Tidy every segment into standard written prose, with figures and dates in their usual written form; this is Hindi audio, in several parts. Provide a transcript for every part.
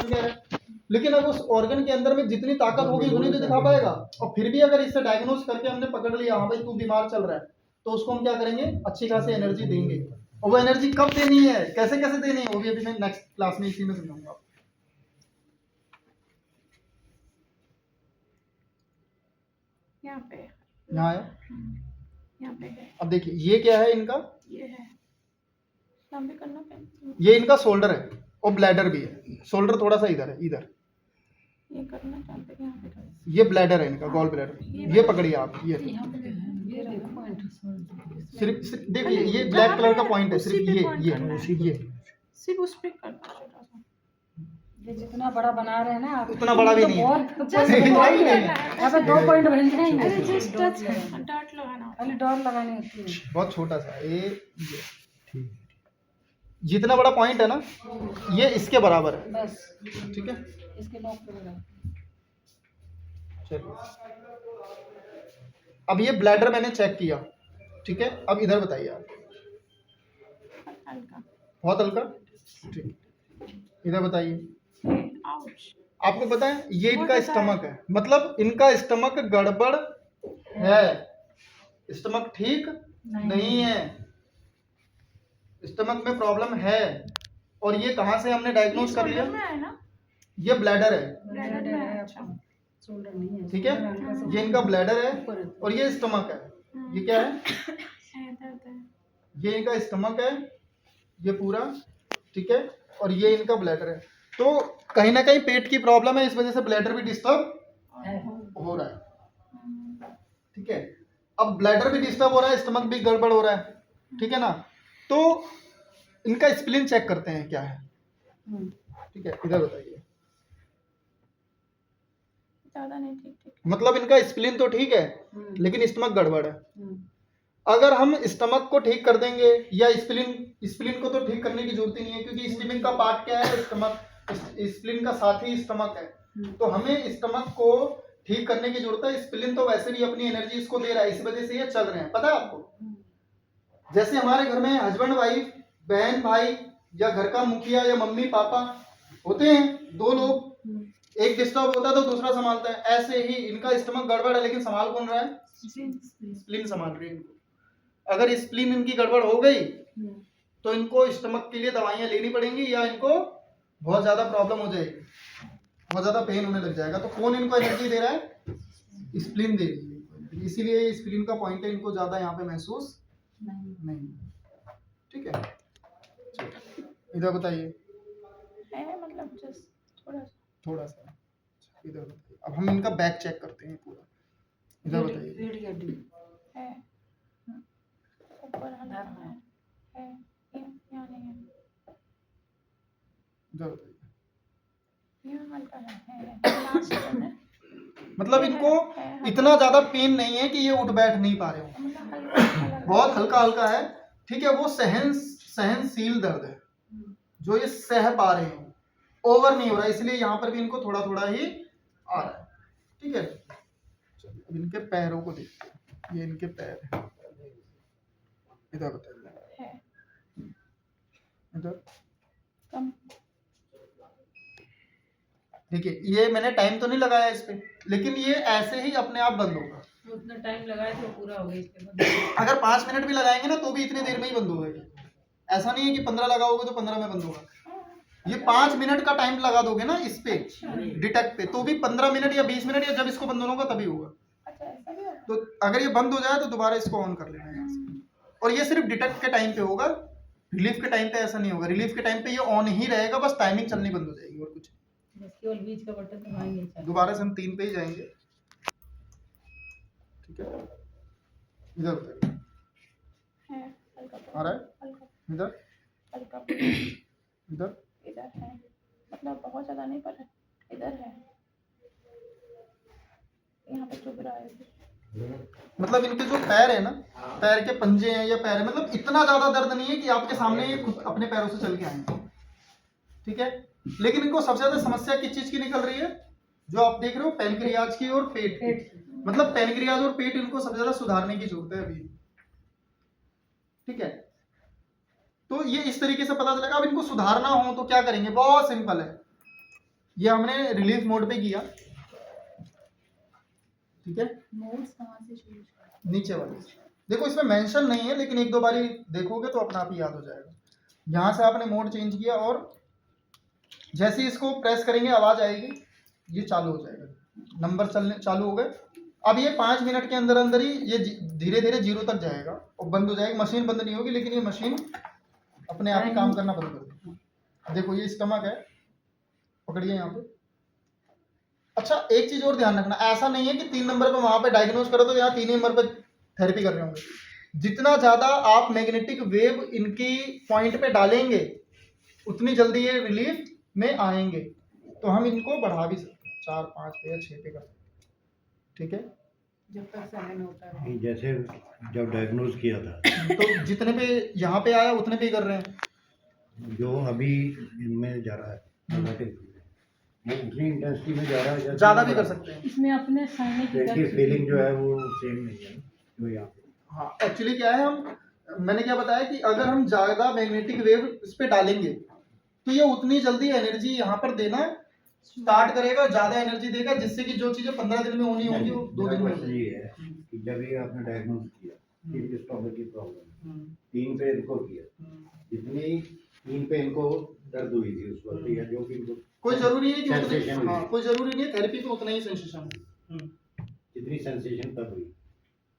कह रहा है, लेकिन अब उस ऑर्गन के अंदर में जितनी ताकत होगी उतनी तो दिखा पाएगा। और फिर भी अगर इससे डायग्नोज करके हमने पकड़ लिया हाँ भाई तू बीमार चल रहा है, तो उसको हम क्या करेंगे, अच्छी खासी एनर्जी देंगे। और वो एनर्जी कब देनी है, कैसे कैसे देनी है, वो भी अभी मैं नेक्स्ट क्लास में इसी में समझाऊंगा। यहाँ पे यहाँ है, यहाँ पे है, अब देखिए ये क्या है इनका, ये है, लंबे करना पड़ेगा, ये इनका शोल्डर है और ब्लैडर भी है। शोल्डर थोड़ा सा इधर है, इधर ये करना चाहते हैं, यहाँ पे करना। ये ब्लैडर है इनका, गॉल ब्लैडर। ये पकड़िए आप, ये सिर्फ देखिए ये ब्लैक कलर का पॉइंट है, सिर्फ ये सिर्फ उस पे करना छोटा सा, ये जितना बड़ा बना रहे हैं ना आप, उतना बड़ा भी नहीं है। यहाँ पे 2 पॉइंट बन जाएंगे। अरे जस्ट टच डॉट लगाना, खाली डॉट लगानी होती है। बहुत छोटा सा ये ठीक, जितना बड़ा पॉइंट है ना ये इसके बराबर है, बस ठीक है। इसके लॉक पे लगा। चलिए अब ये ब्लैडर मैंने चेक किया, ठीक है। अब इधर बताइए आप, हल्का, बहुत हल्का, ठीक। इधर बताइए, आउच, आपको पता है ये इनका स्टमक है, मतलब इनका स्टमक गड़बड़ है, स्टमक ठीक नहीं है, स्टमक में प्रॉब्लम है। और ये कहाँ से हमने डायग्नोज कर लिया, में है ना, ये ब्लैडर है, ब्लैडर में है, अच्छा, शोल्डर नहीं है, ठीक है। ये इनका ब्लैडर है और ये स्टमक है। ये क्या है, दर्द है, ये इनका स्टमक है, ये पूरा, ठीक है। और ये इनका ब्लैडर है। तो कहीं ना कहीं पेट की प्रॉब्लम है, इस वजह से ब्लैडर भी डिस्टर्ब हो रहा है, ठीक है। अब ब्लैडर भी डिस्टर्ब हो रहा है, स्टमक भी गड़बड़ हो रहा है, ठीक है ना। तो इनका स्प्लीन चेक करते हैं क्या है, ठीक है। इधर बताइए, ज्यादा नहीं, ठीक ठीक, मतलब इनका स्प्लीन तो ठीक है लेकिन स्टमक गड़बड़ है। अगर हम स्टमक को ठीक कर देंगे या स्प्लीन को तो ठीक करने की जरूरत ही नहीं है, क्योंकि स्प्लीन का पार्ट क्या है, स्टमक, स्प्लीन का साथी स्टमक है। तो हमें स्टमक को ठीक करने की जरूरत है, स्प्लीन तो वैसे भी अपनी एनर्जी इसको दे रहा है, इस वजह से ये चल रहे हैं, पता है आपको। जैसे हमारे घर में हस्बैंड वाइफ, बहन भाई, या घर का मुखिया या मम्मी पापा होते हैं, 2 लोग, एक डिस्टर्ब होता है तो दूसरा संभालता है, ऐसे ही इनका स्टमक गड़बड़ है लेकिन संभाल कौन रहा है, स्प्लीन संभाल रही है इनको। अगर स्प्लीन इनकी गड़बड़ हो गई तो इनको स्टमक के लिए दवाइयां लेनी पड़ेंगी या इनको बहुत ज्यादा प्रॉब्लम हो जाएगी, बहुत ज्यादा पेन होने लग जाएगा। तो कौन इनको एनर्जी दे रहा है, स्प्लीन दे रही है, इसीलिए स्प्लीन का पॉइंट है, इनको ज्यादा यहाँ पे महसूस नहीं, ठीक है। इधर बताइए, है मतलब जस्ट थोड़ा सा इधर बताइए। अब हम इनका बैक चेक करते हैं पूरा, इधर बताइए, रीढ़ की हड्डी है, ऊपर हल्का है, यहाँ नहीं है, इधर बताइए। यहाँ हल्का है, लास्ट है, मतलब इनको इतना ज्यादा पेन नहीं है कि ये उठ बैठ नहीं पा रहे हो, मतलब हल्का बहुत हल्का हल्का है, ठीक है। वो सहनशील दर्द है, जो ये सह पा रहे हैं, ओवर नहीं हो रहा, इसलिए यहाँ पर भी इनको थोड़ा थोड़ा ही आ रहा है, ठीक है। चलिए अब इनके पैरों को देखते हैं, ये इनके पैर है, इधर बताइए, है, इधर कम, देखिए, ये मैंने टाइम तो नहीं लगाया इस पे, लेकिन ये ऐसे ही अपने आप बंद होगा। उतना टाइम लगाए तो पूरा हो गया इसके बाद। अगर 5 मिनट भी लगाएंगे ना तो भी इतनी देर में ही बंद होगा ये। ऐसा नहीं है कि 15 लगाओगे तो 15 में बंद होगा, ये 5 मिनट का टाइम लगा दोगे ना इस पे, डिटेक्ट पे, तो भी 15 मिनट या 20 मिनट या जब इसको बंद होगा तभी होगा। अच्छा ऐसा भी होता तो अगर ये बंद हो जाए तो दोबारा इसको ऑन कर लेना है यहाँ से। और ये सिर्फ डिटेक्ट के टाइम पे होगा, रिलीफ के टाइम पे ऐसा नहीं होगा। रिलीफ के टाइम पे ये ऑन ही रहेगा, बस टाइमिंग चलनी बंद हो जाएगी और कुछ। बस केवल बीच का बटन दबाएंगे। दोबारा से हम 3 पे ही जाएंगे, ठीक है। इधर बताइए, है, हल्का आ रहा है, हल्का इधर हल्का, इधर इधर है, मतलब बहुत ज्यादा नहीं पर इधर है, यहाँ पे चुभ रहा है, मतलब इनके जो पैर है ना, पैर के पंजे हैं या पैर है, मतलब इतना ज्यादा दर्द नहीं है कि आपके सामने ये खुद अपने पैरों से चल के आएंगे, ठीक है। लेकिन इनको सबसे ज्यादा समस्या किस चीज की निकल रही है, जो आप देख रहे हो, पैनक्रियाज की और पेट की। मतलब पैनक्रियाज और पेट इनको सबसे ज्यादा सुधारने की जरूरत है अभी, ठीक है। तो ये इस तरीके से पता चलेगा। अब इनको सुधारना हो तो क्या करेंगे, बहुत सिंपल है। ये हमने रिलीफ मोड पे किया, ठीक है। मोड्स कहाँ से शुरू करें? नीचे वाले देखो, इसमें मेंशन नहीं है, लेकिन एक दो बारी देखोगे तो अपना आप ही याद हो जाएगा। यहाँ से आपने मोड चेंज किया और जैसे ही इसको प्रेस करेंगे आवाज आएगी, ये चालू हो जाएगा, नंबर चलने चालू हो गए। अब ये 5 मिनट के अंदर अंदर ही ये धीरे धीरे 0 तक जाएगा और बंद हो जाएगी। मशीन बंद नहीं होगी, लेकिन ये मशीन अपने आप ही काम करना बंद कर देगी। देखो ये स्टमक है, पकड़िए यहाँ पे। अच्छा एक चीज और ध्यान रखना, ऐसा नहीं है कि 3 नंबर पे वहां पे डायग्नोज करो तो यहाँ 3 नंबर पे थेरेपी कर रहे होंगे। जितना ज्यादा आप मैग्नेटिक वेव इनकी पॉइंट पे डालेंगे उतनी जल्दी ये रिलीफ में आएंगे। तो हम इनको बढ़ा भी सकते हैं, 4 5 पे या 6 पे कर सकते हैं, ठीक है। जब तक सहन होता है। ये जैसे जब डायग्नोज किया था, तो जितने पे यहाँ पे आया उतने पे ही कर रहे हैं। जो अभी इनमें जा रहा है negative, वो उतनी इंटेंसिटी में जा रहा है, ज्यादा भी कर सकते हैं। इसमें अपने सहने की इसकी फीलिंग जो है वो सेम नहीं है जो यहाँ पे। हाँ एक्चुअली क्या है, मैंने क्या बताया कि अगर हम ज्यादा मैग्नेटिक वेव इस पे डालेंगे तो ये उतनी जल्दी एनर्जी यहाँ पर देना स्टार्ट करेगा, ज्यादा एनर्जी देगा, जिससे कि जो चीजें 15 दिन में होनी होंगी वो 2 दिन में क्वेश्चन होगी। ये है कि जब ये आपने डायग्नोज किया कि स्टमक की प्रॉब्लम 3 पे इनको किया, जितनी 3 पे इनको दर्द हुई थी उस वक्त, या जो भी इनको कोई जरूरी है कि Sensation हुई। हाँ कोई जरूरी नहीं है थेरेपी पे उतना ही सेंसेशन हो। जितनी सेंसेशन तब हुई,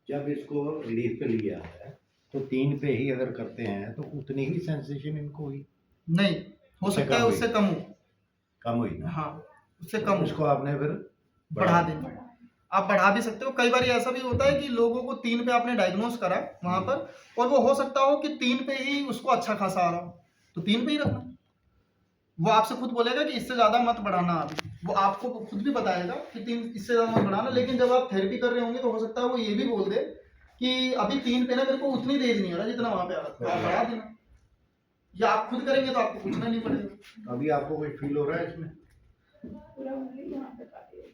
जब इसको रिलीफ पे लिया है तो 3 पे ही अगर करते हैं तो उतनी ही सेंसेशन इनको हुई, नहीं हो सकता है उससे कम हो। कम हुई ना। हाँ उससे कम हो, उसको आपने फिर बढ़ा देंगे। आप बढ़ा भी सकते हो। कई बार ऐसा भी होता है कि लोगों को 3 पे आपने डायग्नोज करा वहां पर, और वो हो सकता हो कि 3 पे ही उसको अच्छा खासा आ रहा हो, तो 3 पे ही रखना। वो आपसे खुद बोलेगा कि इससे ज्यादा मत बढ़ाना, अभी वो आपको खुद भी बताएगा कि 3 इससे ज्यादा मत बढ़ाना। लेकिन जब आप थेरेपी कर रहे होंगे तो हो सकता है वो ये भी बोल दे कि अभी 3 पे ना मेरे को उतनी तेज नहीं आ रहा जितना वहां पे आ रहा था, आप बढ़ा देना। या आप खुद करेंगे तो आपको पूछना नहीं पड़ेगा। अभी आपको कुछ फील हो रहा है इसमें? पूरा उंगली यहाँ पे काटी है।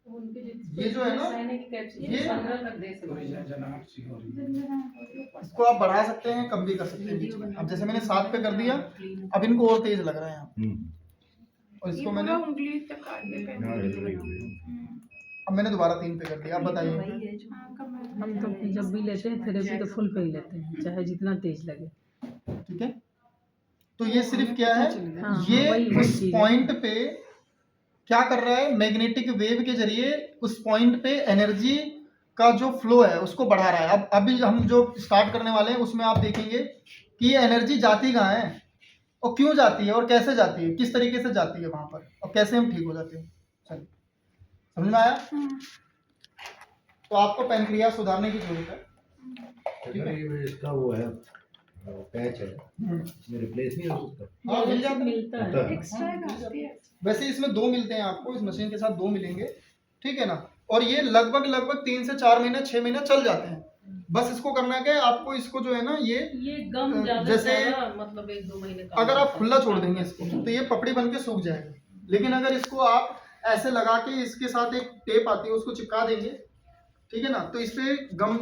उनके जितने ये जो है ना, सहने की कैपेसिटी ये 15 तक दे सकते हैं। इसको आप बढ़ा सकते हैं, कम भी कर सकते हैं बीच में। अब जैसे मैंने 7 पे कर दिया, अब इनको और तेज लग रहा है यहाँ, और इसको मैंने उंगली तक काट के अब मैंने दोबारा 3 पे कर दिया। अब बताइए। हम तो जब भी लेते हैं थेरेपी तो फुल पे ही लेते हैं, चाहे जितना तेज लगे। ठीक है, तो ये सिर्फ क्या है, हाँ, ये वही उस चीज़ है। पॉइंट पे क्या कर रहा है, मैग्नेटिक वेव के जरिए उस पॉइंट पे एनर्जी का जो फ्लो है उसको बढ़ा रहा है। अब अभी हम जो स्टार्ट करने वाले हैं उसमें आप देखेंगे कि ये एनर्जी जाती कहाँ है और क्यों जाती है और कैसे जाती है, किस तरीके से जाती है वहां पर, और कैसे हम ठीक हो जाते हैं। चलिए समझ में आया? तो आपको पैनक्रियास सुधारने की जरूरत है। अगर ये इसका वो है पैच है, ये रिप्लेस नहीं हो सकता? हाँ मिल जाता है। मिलता होता है। है। एक्स्ट्रा काटती है। वैसे इसमें 2 मिलते हैं आपको, इस मशीन के साथ 2 मिलेंगे, ठीक है ना। और ये लगभग 3 से 4 महीने 6 महीने चल जाते हैं। बस इसको करना क्या है, आपको इसको जो है ना ये गम ज्यादा जैसे मतलब 1-2 महीने का। अगर आप खुला छोड़ देंगे इसको तो ये पपड़ी बन के सूख जाएगा। लेकिन अगर इसको आप ऐसे लगा के इसके साथ एक टेप आती है उसको चिपका देंगे, ठीक है ना, तो इससे गम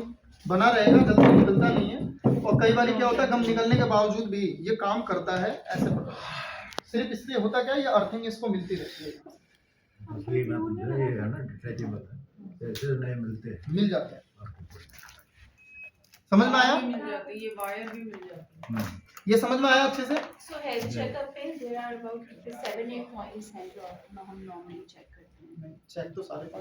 बना रहेगा, जल्दी निकलता नहीं है। और कई बार क्या होता है, गम निकलने के बावजूद भी ये काम करता है ऐसे पकड़, सिर्फ इसलिए होता क्या है, ये अर्थिंग इसको मिलती रहती है, असली में मुझे ये है ना डिटैचेबल है, ऐसे नहीं मिलते। मिल जाते हैं। समझ में आया? मिल जाती है, ये वायर भी मिल जाती है। ये समझ में आया अच्छे से? So health checkup पे there are about 7-8 points हैं जो हम normally check करते हैं। चेक तो सारे पास,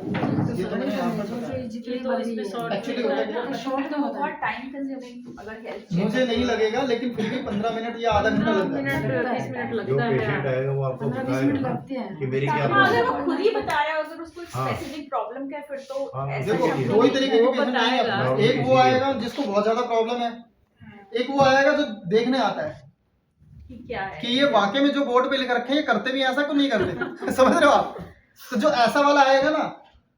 ये तो मैंने यहाँ पर बताया। ये तो इसमें शॉर्ट Actually होता है क्या? शॉर्ट तो बहुत टाइम कंज्यूमिंग अगर हेल्थ मुझे नहीं लगेगा, लेकिन फिर भी 15 मिनट या आधा घंटा लग जाता है। 20 मिनट जो लगता पेशेंट है। आएगा वो आपको 15-20 मिनट बताएगा लगते हैं। कि मेरी क्या हाँ, अगर प्रॉब्लम वो है। खुद ही बताया, अगर उसको हाँ। स्पेसिफिक प्रॉब्लम क्या है फिर तो हाँ, ऐसा देखो चीज़ दो ही तरीके के वो पेशेंट आएंगे बताएगा। अपने पास। एक वो आएगा जिसको बहुत ज्यादा प्रॉब्लम है, एक वो आएगा जो देखने आता है कि क्या है कि ये वाकई में जो बोर्ड पे लिख रखे हैं ये करते भी ऐसा क्यों नहीं करते। समझ रहे हो आप? तो जो ऐसा वाला आएगा ना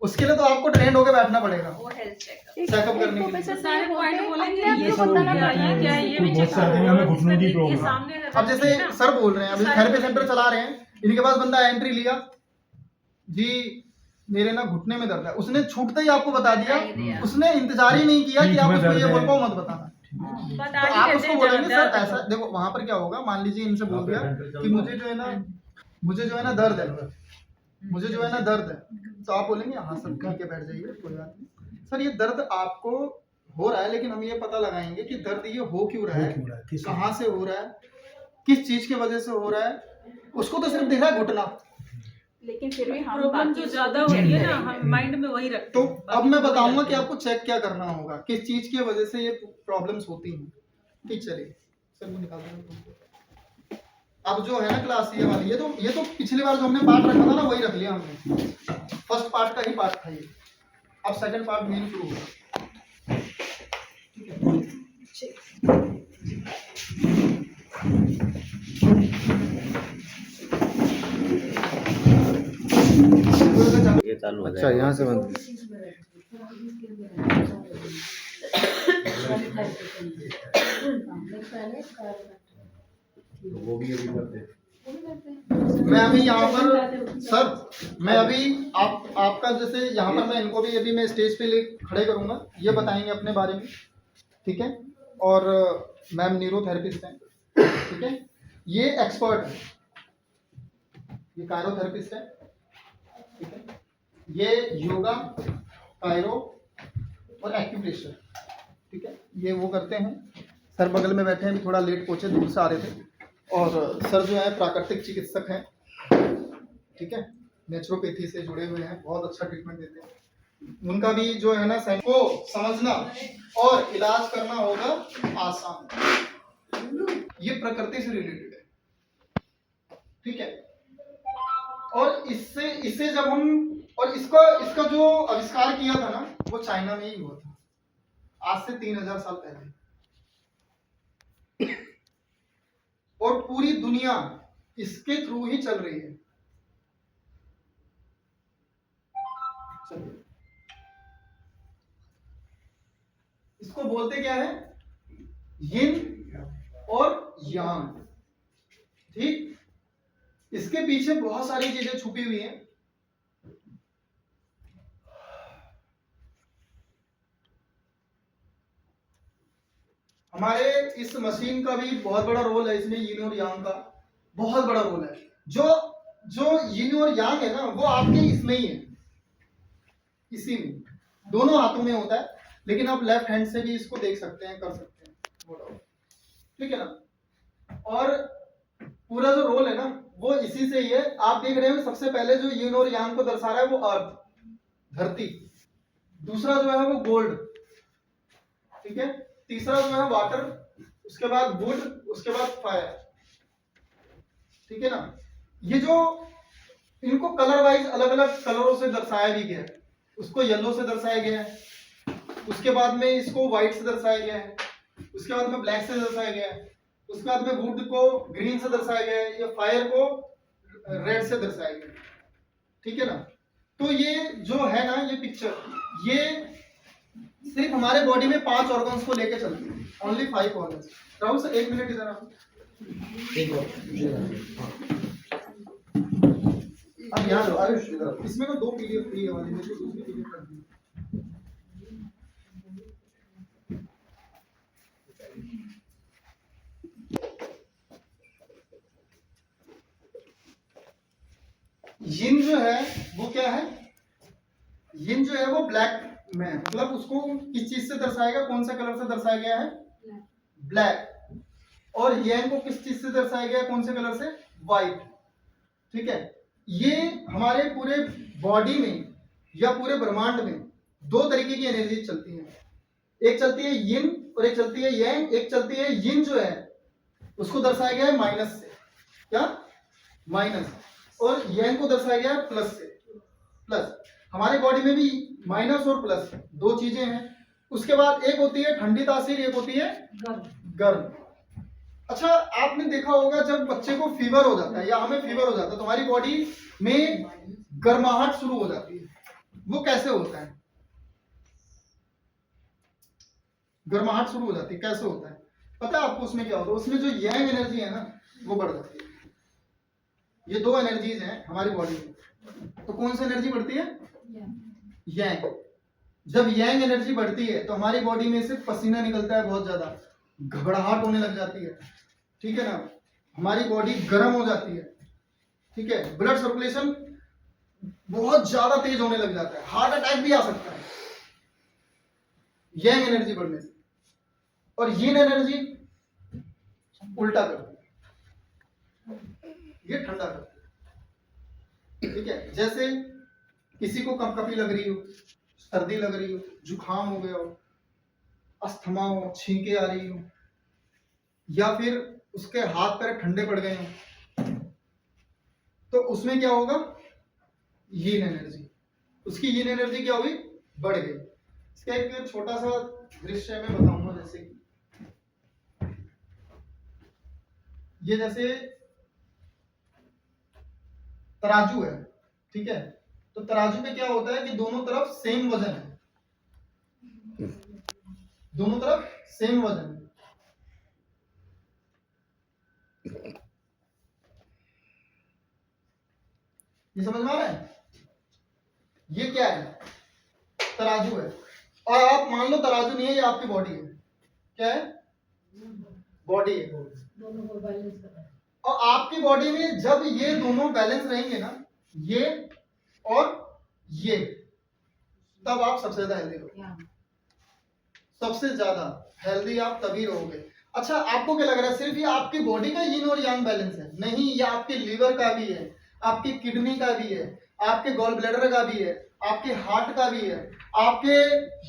उसके लिए तो आपको ट्रेंड होकर बैठना पड़ेगा वो हेल्थ चेकअप। चेकअप करने के लिए। सारे पॉइंट बोलेंगे, अपने ये आप को पता क्या लगा है, क्या है, ये भी बहुत चेक सारे करो। हमें घुटनों की ये प्रॉब्लम है। सामने अगर अब जैसे ना, सर बोल रहे हैं, अभी थेरेपी सेंटर चला रहे हैं, इनके पास बंदा एंट्री लिया जी, मेरे ना घुटने में दर्द है, उसने छूटते ही आपको बता दिया, नहीं दिया। उसने इंतजार ही नहीं किया कि बीच आप में उसको दर्द ये है। बोल पाओ मत बताना। बता तो ही आप देते उसको हैं बोलेंगे जहाँ सर दर्द ऐसा, देखो वहां पर क्या होगा, मान लीजिए इनसे बोल दिया कि मुझे जो है ना मुझे जो है ना दर्द है, मुझे जो है ना दर्द है, तो आप बोलेंगे हाँ सर ठीक है बैठ जाइए कोई बात नहीं। सर ये दर्द आपको हो रहा है, लेकिन हम ये पता लगाएंगे कि दर्द ये हो क्यों रहा है, कहाँ से हो रहा है, किस चीज की वजह से हो रहा है। उसको तो सिर्फ दिख रहा है घुटना, लेकिन फिर भी हम प्रॉब्लम बाकी जो उसको ज्यादा check हो रही है ना करेंगे। हम माइंड में वही रखते तो हैं। अब मैं बाकी बताऊंगा वही कि रखते आपको चेक क्या करना होगा, किस चीज की वजह से ये प्रॉब्लम्स होती हैं। ठीक चलिए सर वो निकाल देंगे। अब जो है ना क्लास ये वाली, ये तो पिछली बार जो हमने पार्ट रखा था ना वही रख लिया हमने, फर्स्ट पार्ट का ही पार्ट था ये। अब सेकंड पार्ट मेन शुरू होगा। ये चालू हो अच्छा जाएगा। यहाँ से बंद तो वो भी अभी करते हैं। मैं अभी यहाँ पर सर मैं अभी आपका जैसे यहाँ पर मैं इनको भी अभी मैं स्टेज पे ले खड़े करूँगा, ये बताएंगे अपने बारे में, ठीक है। और मैम न्यूरोथेरेपिस्ट हैं, ठीक है, ये एक्सपर्ट है, ये कायरोथेरेपिस्ट है, ठीक है, ये योगा कायरो और एक्यूप्रेशर, ठीक है, ये वो करते हैं। सर बगल में बैठे हैं, थोड़ा लेट पहुंचे, दूर से आ रहे थे। और सर जो है प्राकृतिक चिकित्सक हैं, ठीक है, नेचुरोपैथी से जुड़े हुए हैं, बहुत अच्छा ट्रीटमेंट देते हैं। उनका भी जो है ना साइंस को समझना और इलाज करना होगा आसान, ये प्रकृति से रिलेटेड है, ठीक है। और इससे जब हम और इसका जो आविष्कार किया था ना वो चाइना में ही हुआ था, आज से 3000 साल पहले। और पूरी दुनिया इसके थ्रू ही चल रही है। चलिए, इसको बोलते क्या है, यिन और यांग, ठीक। इसके पीछे बहुत सारी चीजें छुपी हुई हैं। हमारे इस मशीन का भी बहुत बड़ा रोल है इसमें, यिन और यांग का बहुत बड़ा रोल है। जो यिन और यांग है ना वो आपके इसमें ही है, इसी में, दोनों हाथों में होता है, लेकिन आप लेफ्ट हैंड से भी इसको देख सकते हैं, कर सकते हैं, ठीक है ना। और पूरा जो रोल है ना वो इसी से ही है। आप देख रहे हो सबसे पहले जो यिन और यांग को दर्शा रहा है वो अर्थ, धरती, दूसरा जो है वो गोल्ड, ठीक है, तीसरा जो है वाटर, उसके बाद वुड, उसके बाद फायर, ठीक है ना। ये जो इनको कलर वाइज अलग अलग कलरों से दर्शाया भी गया है, उसको येलो से दर्शाया गया है, उसके बाद में इसको व्हाइट से दर्शाया गया है, उसके बाद में ब्लैक से दर्शाया गया है, उसके बाद में वुड को ग्रीन से दर्शाया गया है, या फायर को रेड से दर्शाया गया है, ठीक है ना। तो ये जो है ना ये पिक्चर, ये सिर्फ हमारे बॉडी में 5 ऑर्गन्स को लेके चलती है, only 5 organs. Rahul sir 1 minute इधर आओ। अब यहाँ लो आयुष इधर, इसमें ना 2 पीडीएफ फ्री है वाली, मुझे दूसरी पीडीएफ कर दी। यिन जो है वो क्या है, यिन जो है वो ब्लैक में, मतलब उसको किस चीज से दर्शाएगा, कौन सा कलर से दर्शाया गया है, ब्लैक। और यांग को किस चीज से दर्शाया गया है, कौन से कलर से, व्हाइट, ठीक है। ये हमारे पूरे बॉडी में या पूरे ब्रह्मांड में 2 तरीके की एनर्जी चलती है, एक चलती है यिन और एक चलती है यांग। एक चलती है यिन जो है उसको दर्शाया गया है माइनस से, क्या, माइनस, और यांग को दर्शाया गया है प्लस से, प्लस। हमारे बॉडी में भी माइनस और प्लस 2 चीजें हैं। उसके बाद एक होती है ठंडी तासीर, एक होती है गर्म। अच्छा आपने देखा होगा जब बच्चे को फीवर हो जाता है या हमें फीवर हो जाता है तो हमारी बॉडी में गर्माहट शुरू हो जाती है, वो कैसे होता है, गर्माहट शुरू हो जाती है, कैसे होता है पता है आपको, उसमें क्या होता है, उसमें जो यांग एनर्जी है ना वो बढ़ जाती है। ये 2 एनर्जीज हैं हमारी बॉडी में, तो कौन सी एनर्जी बढ़ती है, यांग। जब यांग एनर्जी बढ़ती है तो हमारी बॉडी में से पसीना निकलता है, बहुत ज्यादा घबराहट होने लग जाती है, ठीक है ना, हमारी बॉडी गर्म हो जाती है, ठीक है, ब्लड सर्कुलेशन बहुत ज्यादा तेज होने लग जाता है, हार्ट अटैक भी आ सकता है यंग एनर्जी बढ़ने से। और यिन एनर्जी उल्टा करती है, ये ठंडा करती है। ठीक है, जैसे किसी को कपकपी लग रही हो, सर्दी लग रही हो, जुकाम हो गया हो, अस्थमा हो, छींके आ रही हो, या फिर उसके हाथ पैर ठंडे पड़ गए हो, तो उसमें क्या होगा, यीन एनर्जी, उसकी यीन एनर्जी क्या हुई, बढ़ गई। इसका एक छोटा सा दृश्य मैं बताऊंगा। जैसे कि ये जैसे तराजू है, ठीक है, तो तराजू में क्या होता है कि दोनों तरफ सेम वजन है, दोनों तरफ सेम वजन है। ये समझ में आ रहा है, ये क्या है, तराजू है। और आप मान लो तराजू नहीं है, ये आपकी बॉडी है, क्या है, बॉडी है, दोनों को बैलेंस करना है। और आपकी बॉडी में जब ये दोनों बैलेंस रहेंगे ना, ये और ये, तब आप सबसे ज्यादा हेल्दी रहोगे, सबसे ज्यादा हेल्दी आप तभी रहोगे। अच्छा, आपको क्या लग रहा है सिर्फ ये आपकी बॉडी का यिन और यांग बैलेंस है? नहीं, ये आपके लीवर का भी है, आपकी किडनी का भी है, आपके गॉल ब्लैडर का भी है, आपके हार्ट का भी है, आपके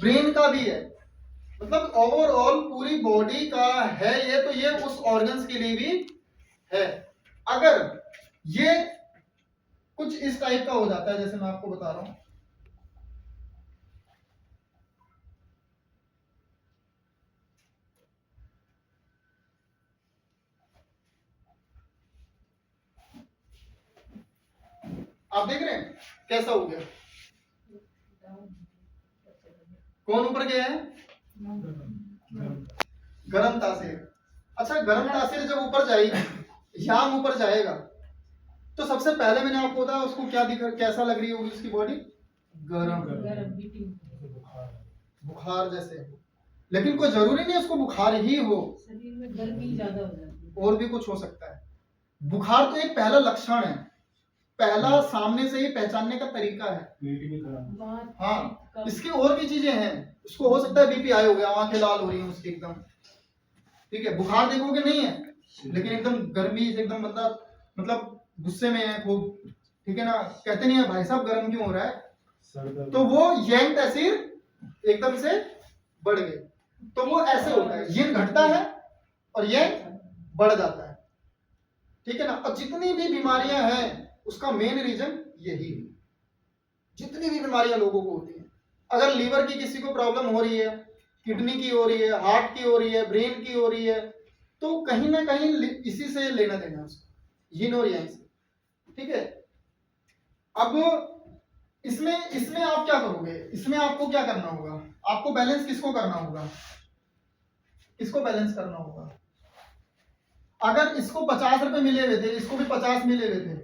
ब्रेन का भी है, मतलब ओवरऑल पूरी बॉडी का है ये। तो ये उस ऑर्गन्स के लिए भी है। अगर ये कुछ इस टाइप का हो जाता है, जैसे मैं आपको बता रहा हूं, आप देख रहे हैं कैसा हो गया, कौन ऊपर गया है, गरम तासीर। अच्छा, गरम तासीर जब ऊपर जाएगी, यांग ऊपर जाएगा, तो सबसे पहले मैंने आपको बताया उसको क्या कैसा लग रही होगी उसकी बॉडी, गरम, बुखार जैसे। लेकिन कोई जरूरी नहीं उसको बुखार ही हो, शरीर में गर्मी ज्यादा हो जाती है, और भी कुछ हो सकता है। बुखार तो एक पहला लक्षण है, पहला सामने से ही पहचानने का तरीका है। हाँ, इसकी और भी चीजें हैं, उसको हो सकता है बीपी हाई हो गया, आंखें लाल हो रही हैं उसकी एकदम, ठीक है, बुखार देखोगे नहीं है, लेकिन एकदम गर्मी से एकदम बंदा मतलब गुस्से में है खूब, ठीक है ना, कहते नहीं है भाई साहब गर्म क्यों हो रहा है, तो वो यंग तासीर एकदम से बढ़ गई। तो वो ऐसे होता है, यिन घटता है और यंग बढ़ जाता है, ठीक है ना। और जितनी भी बीमारियां हैं उसका मेन रीजन यही है, जितनी भी बीमारियां लोगों को होती हैं, अगर लीवर की किसी को प्रॉब्लम हो रही है, किडनी की हो रही है, हार्ट की हो रही है, ब्रेन की हो रही है, तो कहीं ना कहीं इसी से लेना देना उसको, यिन और यांग से, ठीक है। अब इसमें इसमें आप क्या करोगे, इसमें आपको क्या करना होगा, आपको बैलेंस किसको करना होगा, किसको बैलेंस करना होगा। अगर इसको 50 रुपए मिले हुए थे, इसको भी 50 मिले हुए थे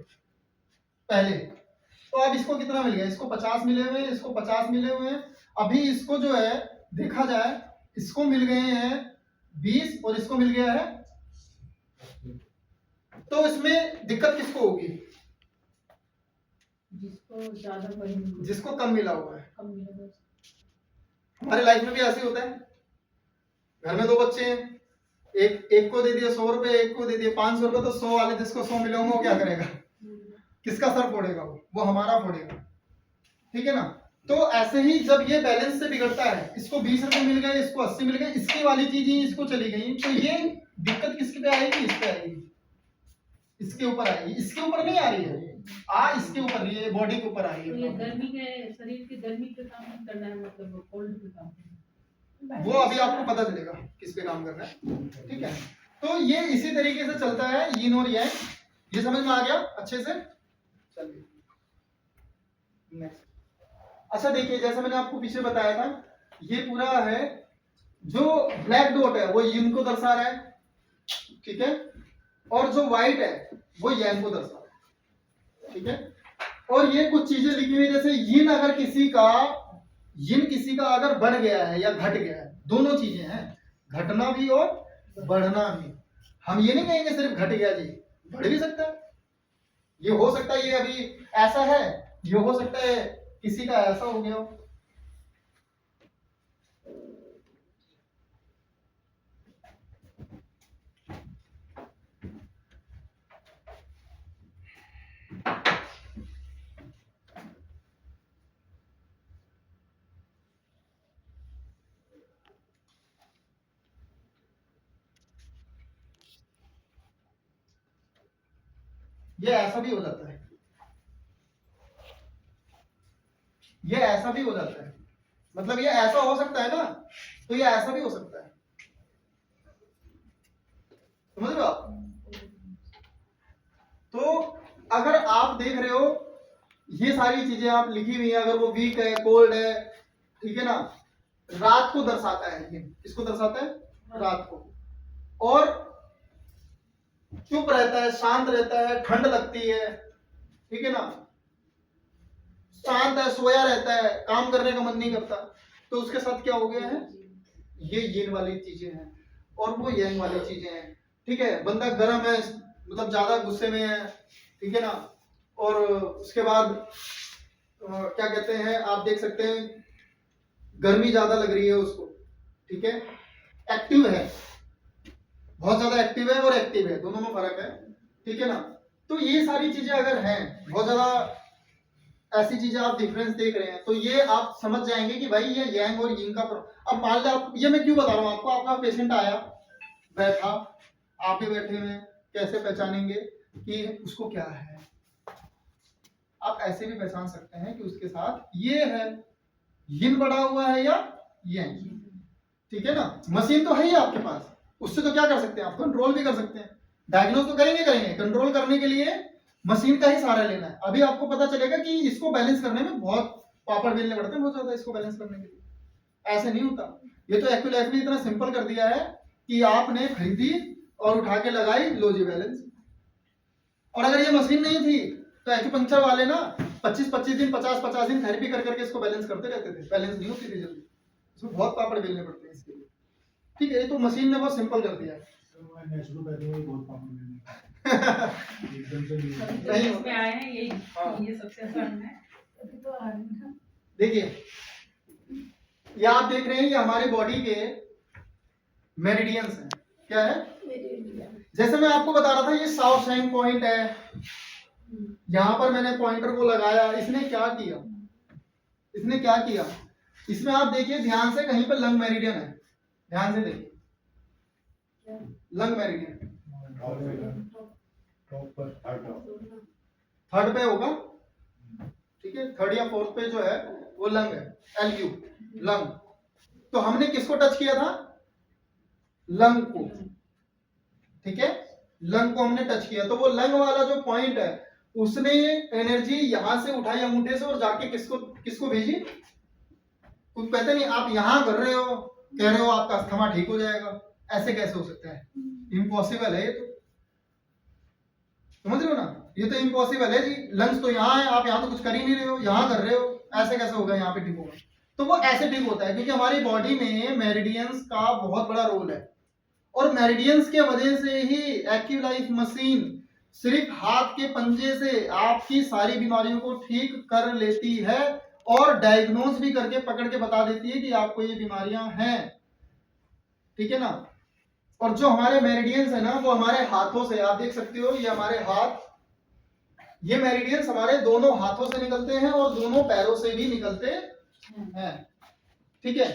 पहले, तो अब इसको कितना मिल गया, इसको 50 मिले हुए हैं, इसको 50 मिले हुए हैं। अभी इसको जो है देखा जाए, इसको मिल गए हैं 20 और इसको मिल गया है, तो इसमें दिक्कत किसको होगी, जिसको ज्यादा बढ़ेगी, जिसको कम मिला हुआ है। कम मिलेगा। हमारे लाइफ में भी ऐसे ही होता है, घर में 2 बच्चे हैं, एक को दे दिया 100 रुपए, एक को दे दिया 500 रुपए, तो 100 वाले जिसको 100 मिले होंगे वो क्या करेगा, किसका सर फोड़ेगा, वो हमारा फोड़ेगा, ठीक है ना। तो ऐसे ही जब ये बैलेंस से बिगड़ता है, इसको 20 रुपए मिल गए, इसको 80 मिल गए, इसकी वाली चीज ही इसको चली गई, तो ये दिक्कत किसके पे आएगी, इस पे आएगी, इसके ऊपर आएगी, इसके ऊपर नहीं आ रही है, इसके ऊपर, ये बॉडी के ऊपर आ रही तो ये है। गर्मी के, शरीर की गर्मी पे काम नहीं करना है, मतलब कोल्ड पे काम करना है। वो अभी आपको पता चलेगा किस पे काम करना है, ठीक है। तो ये इसी तरीके से चलता है, यिन और यांग। ये समझ में आ गया अच्छे से, चलिए नेक्स्ट। अच्छा देखिए, जैसे मैंने आपको पीछे बताया था, ये पूरा है जो ब्लैक डॉट है वो यिन को दर्शा रहा है, ठीक है, और जो व्हाइट है वो यांग को दर्शा रहा है, ठीक है। और ये कुछ चीजें लिखी हुई, जैसे यिन अगर किसी का अगर बढ़ गया है या घट गया है, दोनों चीजें हैं, घटना भी और बढ़ना भी। हम ये नहीं कहेंगे सिर्फ घट गया जी, बढ़ भी सकता है, ये हो सकता है ये अभी ऐसा है, ये हो सकता है किसी का ऐसा हो गया हो। ये ऐसा भी हो जाता है, ये ऐसा भी हो जाता है, मतलब ये ऐसा हो सकता है ना, तो ये ऐसा भी हो सकता है, समझ रहे हो आप? तो अगर आप देख रहे हो ये सारी चीजें आप लिखी हुई है, अगर वो वीक है, कोल्ड है, ठीक है ना, रात को दर्शाता है, ये किसको दर्शाता है? रात को। और चुप रहता है, शांत रहता है, ठंड लगती है, ठीक है ना, शांत है, सोया रहता है, काम करने का मन नहीं करता, तो उसके साथ क्या हो गया है? ये यिन वाली चीजें हैं और वो यांग वाली चीजें हैं, ठीक है। बंदा गर्म है, मतलब ज्यादा गुस्से में है, ठीक है ना, और उसके बाद क्या कहते हैं, आप देख सकते हैं गर्मी ज्यादा लग रही है उसको, ठीक है, एक्टिव है, बहुत ज्यादा एक्टिव है और एक्टिव है, दोनों में फर्क है, ठीक है ना। तो ये सारी चीजें अगर हैं, बहुत ज्यादा ऐसी चीजें आप डिफरेंस देख रहे हैं, तो ये आप समझ जाएंगे कि भाई ये यांग और यिन का अब मान लो आप, ये मैं क्यों बता रहा हूँ आपको, आपका पेशेंट आया, बैठा, आप भी बैठे हुए हैं, कैसे पहचानेंगे कि उसको क्या है? आप ऐसे भी पहचान सकते हैं कि उसके साथ ये है, यिन बढ़ा हुआ है या यांग, ठीक है ना। मशीन तो है ही आपके पास, उससे तो क्या कर सकते हैं आप? कंट्रोल भी कर सकते हैं, डायग्नोज तो करेंगे। कंट्रोल करने के लिए मशीन का ही सहारा लेना है। अभी आपको पता चलेगा कि इसको बैलेंस करने में बहुत पापड़ बेलने पड़ते हैं, बहुत ज्यादा, इसको बैलेंस करने के लिए। ऐसे नहीं होता, ये तो एक्यूलाइफ ने इतना सिंपल कर दिया है कि आपने खरीदी और उठा के लगाई, लो जी बैलेंस। और अगर ये मशीन नहीं थी तो एक्यूपंक्चर वाले ना 25-25 दिन, 50-50 दिन थेरेपी कर करके इसको बैलेंस करते रहते थे, बैलेंस नहीं होती थी जल्दी, इसमें बहुत पापड़ बेलने पड़ते हैं इसके लिए, ठीक है। ये तो मशीन ने बहुत सिंपल कर दिया है। नहीं इसमें आए हैं यही, हाँ। ये सबसे आसान है। देखिए ये आप देख रहे हैं, ये हमारी बॉडी के मेरिडियंस हैं। क्या है? जैसे मैं आपको बता रहा था, ये शाओशैंग पॉइंट है, यहां पर मैंने पॉइंटर को लगाया, इसने क्या किया, इसने क्या किया, इसमें आप देखिए ध्यान से, कहीं पर लंग मेरिडियन है, ध्यान से देखिए, लंग मेरिडियन थर्ड पे होगा, ठीक है, थर्ड या फोर्थ पे जो है वो लंग है, LU लंग। तो हमने किसको टच किया था? लंग को, ठीक है, लंग को हमने टच किया, तो वो लंग वाला जो पॉइंट है उसने एनर्जी यहां से उठाई अंगूठे से और जाके किसको किसको भेजी? कुछ कहते नहीं, आप यहां कर रहे हो, कह रहे हो आपका अस्थमा ठीक हो जाएगा, ऐसे कैसे हो सकता है? इम्पॉसिबल है ये तो, समझ रहे हो ना, ये तो इम्पॉसिबल है जी। लंग्स तो यहाँ है, आप यहाँ तो कुछ कर ही नहीं रहे हो, यहाँ कर रहे हो, ऐसे कैसे होगा यहाँ पे ठीक होगा? तो वो ऐसे ठीक होता है क्योंकि हमारी बॉडी में मेरिडियंस का बहुत बड़ा रोल है, और मेरिडियंस के वजह से ही एक्यूलाइफ मशीन सिर्फ हाथ के पंजे से आपकी सारी बीमारियों को ठीक कर लेती है और डायग्नोज भी करके पकड़ के बता देती है कि आपको ये बीमारियां हैं, ठीक है ना। और जो हमारे मेरिडियंस है ना, वो हमारे हाथों से, आप देख सकते हो ये हमारे हाथ, ये मेरिडियंस हमारे दोनों हाथों से निकलते हैं और दोनों पैरों से भी निकलते हैं, ठीक है,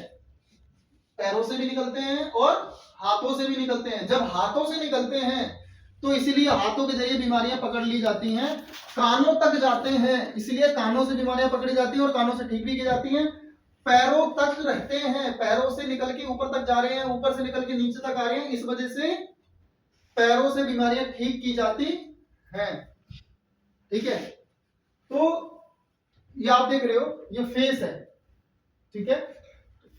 पैरों से भी निकलते हैं और हाथों से भी निकलते हैं। जब हाथों से निकलते हैं तो इसीलिए हाथों के जरिए बीमारियां पकड़ ली जाती हैं, कानों तक जाते हैं इसलिए कानों से बीमारियां पकड़ी जाती हैं और कानों से ठीक भी की जाती हैं। पैरों तक रहते हैं, पैरों से निकल के ऊपर तक जा रहे हैं, ऊपर से निकल के नीचे तक आ रहे हैं, इस वजह से पैरों से बीमारियां ठीक की जाती हैं, ठीक है। तो ये आप देख रहे हो, ये फेस है, ठीक है,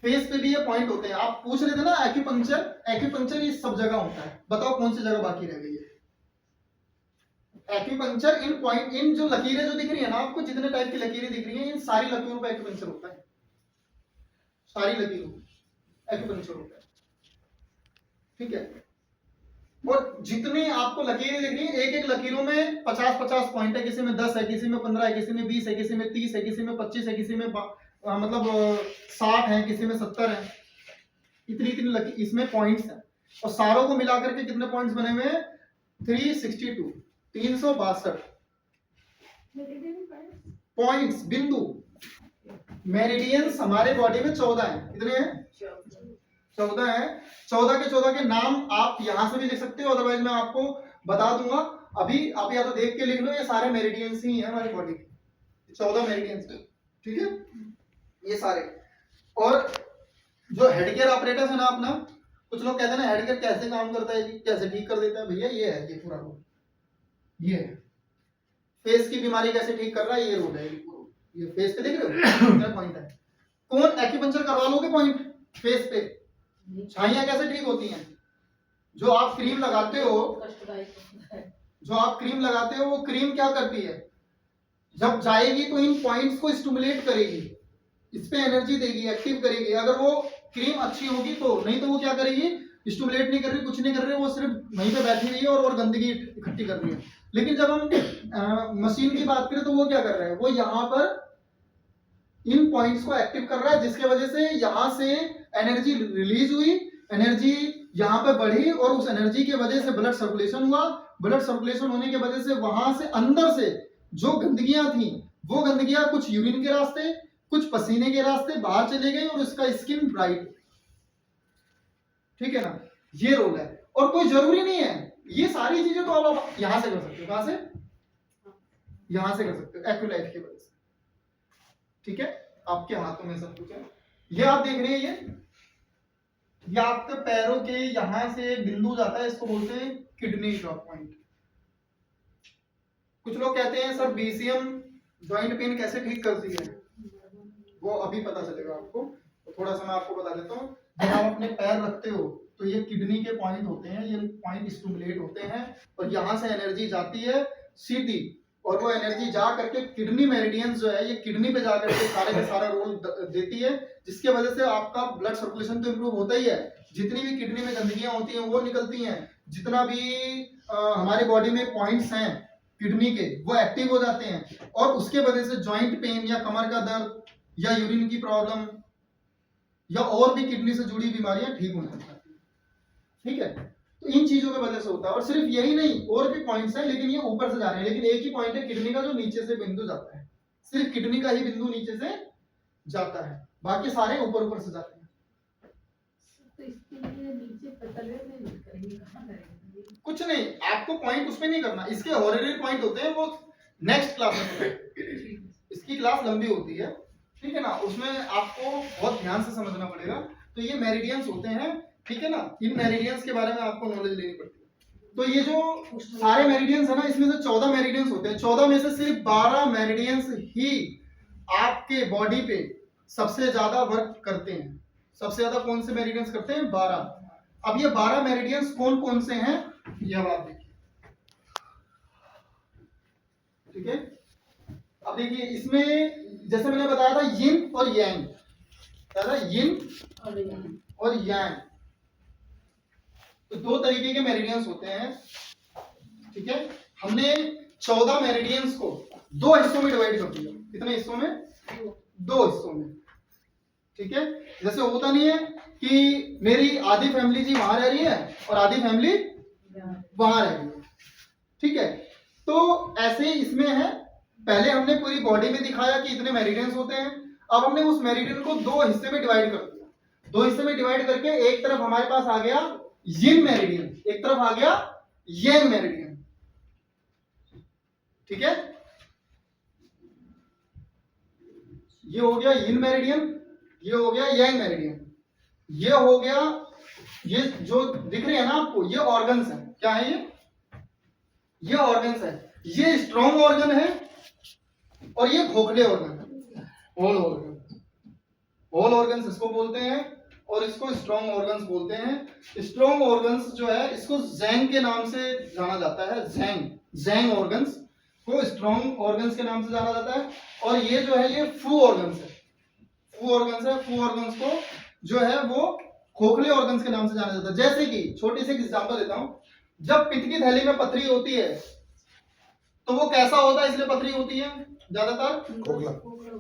फेस पे भी ये पॉइंट होते हैं। आप पूछ रहे थे ना एक्यूपंक्चर, एक्यूपंक्चर ये सब जगह होता है, बताओ कौन सी जगह बाकी रह गई है? एक्यूपंक्चर इन पॉइंट, इन जो लकीरें जो दिख रही है ना आपको, जितने टाइप की लकीरें दिख रही हैं, इन सारी लकीरों पे एक्यूपंक्चर होता है, सारी लकीरों एक्यूपंक्चर होता है, ठीक है। और जितने आपको लकीरें दिख रही है, एक एक लकीरों में 50-50 पॉइंट है, किसी में 10 है, किसी में 15 है, किसी में 20 है, किसी में 30 है, किसी में 25 है, किसी में मतलब 60 है, किसी में 70 है। इतनी इतनी लकी इसमें पॉइंट्स हैं और सारों को मिलाकर के कितने पॉइंट्स बने हुए हैं? 362 362 पॉइंट्स, बिंदु। मेरिडियंस हमारे बॉडी में 14 हैं। कितने हैं? 14 हैं। 14 के 14 के नाम आप यहां से भी लिख सकते हो, अदरवाइज मैं आपको बता दूंगा। अभी आप या तो देख के लिख लो, ये सारे मेरिडियंस ही हैं हमारी बॉडी के, 14 मेरिडियंस। ठीक है, ये सारे। और जो हेडगियर ऑपरेटर्स है ना अपना, कुछ लोग कहते हैं ना हेडगियर कैसे काम करता है, कैसे ठीक कर देता है, भैया ये है, ये पूरा रोल ये है। फेस की बीमारी कैसे ठीक कर रहा है, ये रोल है। ये फेस पे देख रहे हो कितना पॉइंट है। कौन एक्यूपंक्चर करवा लोगे पॉइंट फेस पे? छाइयां कैसे ठीक होती हैं? जो आप क्रीम लगाते हो, वो क्रीम क्या करती है? जब जाएगी तो इन पॉइंट्स को स्टिमुलेट करेगी, इस पे एनर्जी देगी, एक्टिव करेगी। अगर वो क्रीम अच्छी होगी तो, नहीं तो वो क्या करेगी? स्टिमुलेट नहीं कर रही, कुछ नहीं कर रही, वो सिर्फ वहीं पे बैठी हुई है और गंदगी इकट्ठी कर रही है। लेकिन जब हम मशीन की बात करें तो वो क्या कर रहा है? वो यहाँ पर इन पॉइंट्स को एक्टिव कर रहा है, जिसके वजह से यहाँ से एनर्जी रिलीज हुई, एनर्जी यहाँ पे बढ़ी और उस एनर्जी की वजह से ब्लड सर्कुलेशन हुआ। ब्लड सर्कुलेशन होने की वजह से वहां से अंदर से जो गंदगियां थी, वो गंदगियां कुछ यूरिन के रास्ते, कुछ पसीने के रास्ते बाहर चले गई और उसका स्किन ब्राइट। ठीक है ना, ये रोल है। और कोई जरूरी नहीं है, ये सारी चीजें तो आप यहां से कर सकते हो। कहां से? यहां से कर सकते हो, एक्यूलाइट की वजह से। ठीक है, आपके हाथों में सब कुछ है। ये आप देख रहे हैं, ये आपके पैरों के यहां से एक बिंदु जाता है, इसको बोलते हैं किडनी ड्रॉप पॉइंट। कुछ लोग कहते हैं सर बीसीएम जॉइंट पेन कैसे ठीक करती है? वो अभी पता चलेगा आपको, तो थोड़ा सा मैं आपको बता देता हूँ। जब आप अपने पैर रखते हो तो ये किडनी के पॉइंट होते हैं, ये पॉइंट स्टिमुलेट होते हैं और यहाँ से एनर्जी जाती है सीधी, और वो एनर्जी जा करके किडनी मेरिडियंस जो है, ये किडनी पे जा करके सारे का सारा रोल देती है, जिसके वजह से आपका ब्लड सर्कुलेशन तो इम्प्रूव होता ही है। जितनी भी किडनी में गंदगियां होती हैं वो निकलती हैं, जितना भी हमारी बॉडी में पॉइंट्स हैं किडनी के, वो एक्टिव हो जाते हैं और उसके वजह से जॉइंट पेन या कमर का दर्द या यूरिन की प्रॉब्लम या और भी किडनी से जुड़ी बीमारियां ठीक होने लगती हैं। ठीक है, तो इन चीजों की वजह से होता है। और सिर्फ यही नहीं, और भी पॉइंट्स हैं, लेकिन ये ऊपर से जा रहे हैं। लेकिन एक ही पॉइंट है किडनी का जो नीचे से बिंदु जाता है, सिर्फ किडनी का ही बिंदु नीचे से जाता है, बाकी सारे ऊपर ऊपर से जाते हैं। तो इसके लिए नीचे पतले में नहीं करेंगे, कहाँ करेंगे? कुछ नहीं, आपको पॉइंट उसमें नहीं करना। इसके हॉरिजॉन्टल पॉइंट होते हैं, वो नेक्स्ट क्लास में होते हैं। इसकी क्लास लंबी होती है, ठीक है ना, उसमें आपको बहुत ध्यान से समझना पड़ेगा। तो ये मेरिडियंस होते हैं, ठीक है ना, इन मेरिडियंस के बारे में आपको नॉलेज लेनी पड़ती है। तो ये जो सारे मेरिडियंस है ना, इसमें से 14 मेरिडियंस होते हैं। 14 में से सिर्फ 12 मेरिडियंस ही आपके बॉडी पे सबसे ज्यादा वर्क करते हैं। सबसे ज्यादा कौन से मेरिडियंस करते हैं? 12। अब ये 12 मेरिडियंस कौन कौन से हैं, ये अब आप देखिए। ठीक है, अब देखिए इसमें जैसे मैंने बताया था यिन और यांग, क्या था? यिन और यांग, तो दो तरीके के मेरिडियंस होते हैं। ठीक है, हमने 14 मेरिडियंस को 2 हिस्सों में डिवाइड कर दिया। कितने हिस्सों में? 2 हिस्सों में। ठीक है, जैसे होता नहीं है कि मेरी आधी फैमिली जी वहां रह रही है और आधी फैमिली वहां रह रही है। ठीक है, तो ऐसे ही इसमें है। पहले हमने पूरी बॉडी में दिखाया कि इतने मेरिडियंस होते हैं। अब हमने उस मेरिडियन को 2 हिस्से में डिवाइड कर दिया। 2 हिस्से में डिवाइड करके एक तरफ हमारे पास आ गया यिन मेरिडियन, एक तरफ आ गया यांग मेरिडियन। ठीक है, ये हो गया यिन मेरिडियन, ये हो गया यांग मेरिडियन, ये हो गया, ये जो दिख रहे हैं ना आपको, ये ऑर्गन्स है। क्या है ये ऑर्गन्स है। ये स्ट्रॉन्ग ऑर्गन है और ये खोखले ऑर्गन है। होल ऑर्गन, होल ऑर्गन्स इसको बोलते हैं और इसको स्ट्रॉन्ग ऑर्गन्स बोलते हैं। स्ट्रॉन्ग ऑर्गन्स जो है इसको जैंग के नाम से जाना जाता है। जैंग ऑर्गन्स को स्ट्रॉन्ग ऑर्गन्स के नाम से जाना जाता है। और ये जो है ये फू ऑर्गन्स है। फू ऑर्गन्स को जो है वो खोखले ऑर्गन्स के नाम से जाना जाता है। जैसे कि छोटी सी एग्जांपल देता हूं, जब पित्त की थैली में पथरी होती है तो वो कैसा होता है, इसलिए पथरी होती है ज्यादातर खोखला।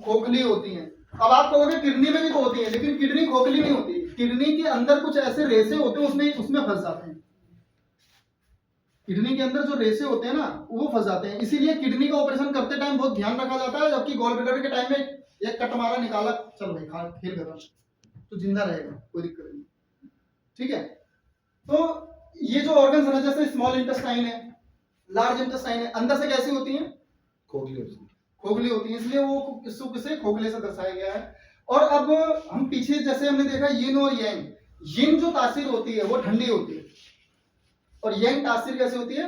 खोखली होती है। अब आप कहोगे किडनी में भी तो होती है, लेकिन किडनी खोखली नहीं होती। किडनी के अंदर कुछ ऐसे रेसे होते हैं, उसमें उसमें फंस जाते हैं। किडनी के अंदर जो रेसे होते हैं ना, वो फंस जाते हैं। इसीलिए किडनी का ऑपरेशन करते टाइम बहुत ध्यान रखा जाता है, जबकि गॉल ब्लैडर के टाइम में एक कट मारा, निकाला, चल भाई खा, खेल खत्म, तो जिंदा रहेगा, कोई दिक्कत नहीं। ठीक है, तो ये जो ऑर्गन्स है ना, जैसे स्मॉल इंटेस्टाइन है, लार्ज इंटेस्टाइन है, अंदर से कैसी होती हैं, खोखली। खोखली होती है, इसलिए वो सुख से खोखले से दर्शाया गया है। और अब हम पीछे जैसे हमने देखा यिन और यांग, यिन जो तासीर होती है वो ठंडी होती है, और यांग तासीर कैसी होती है,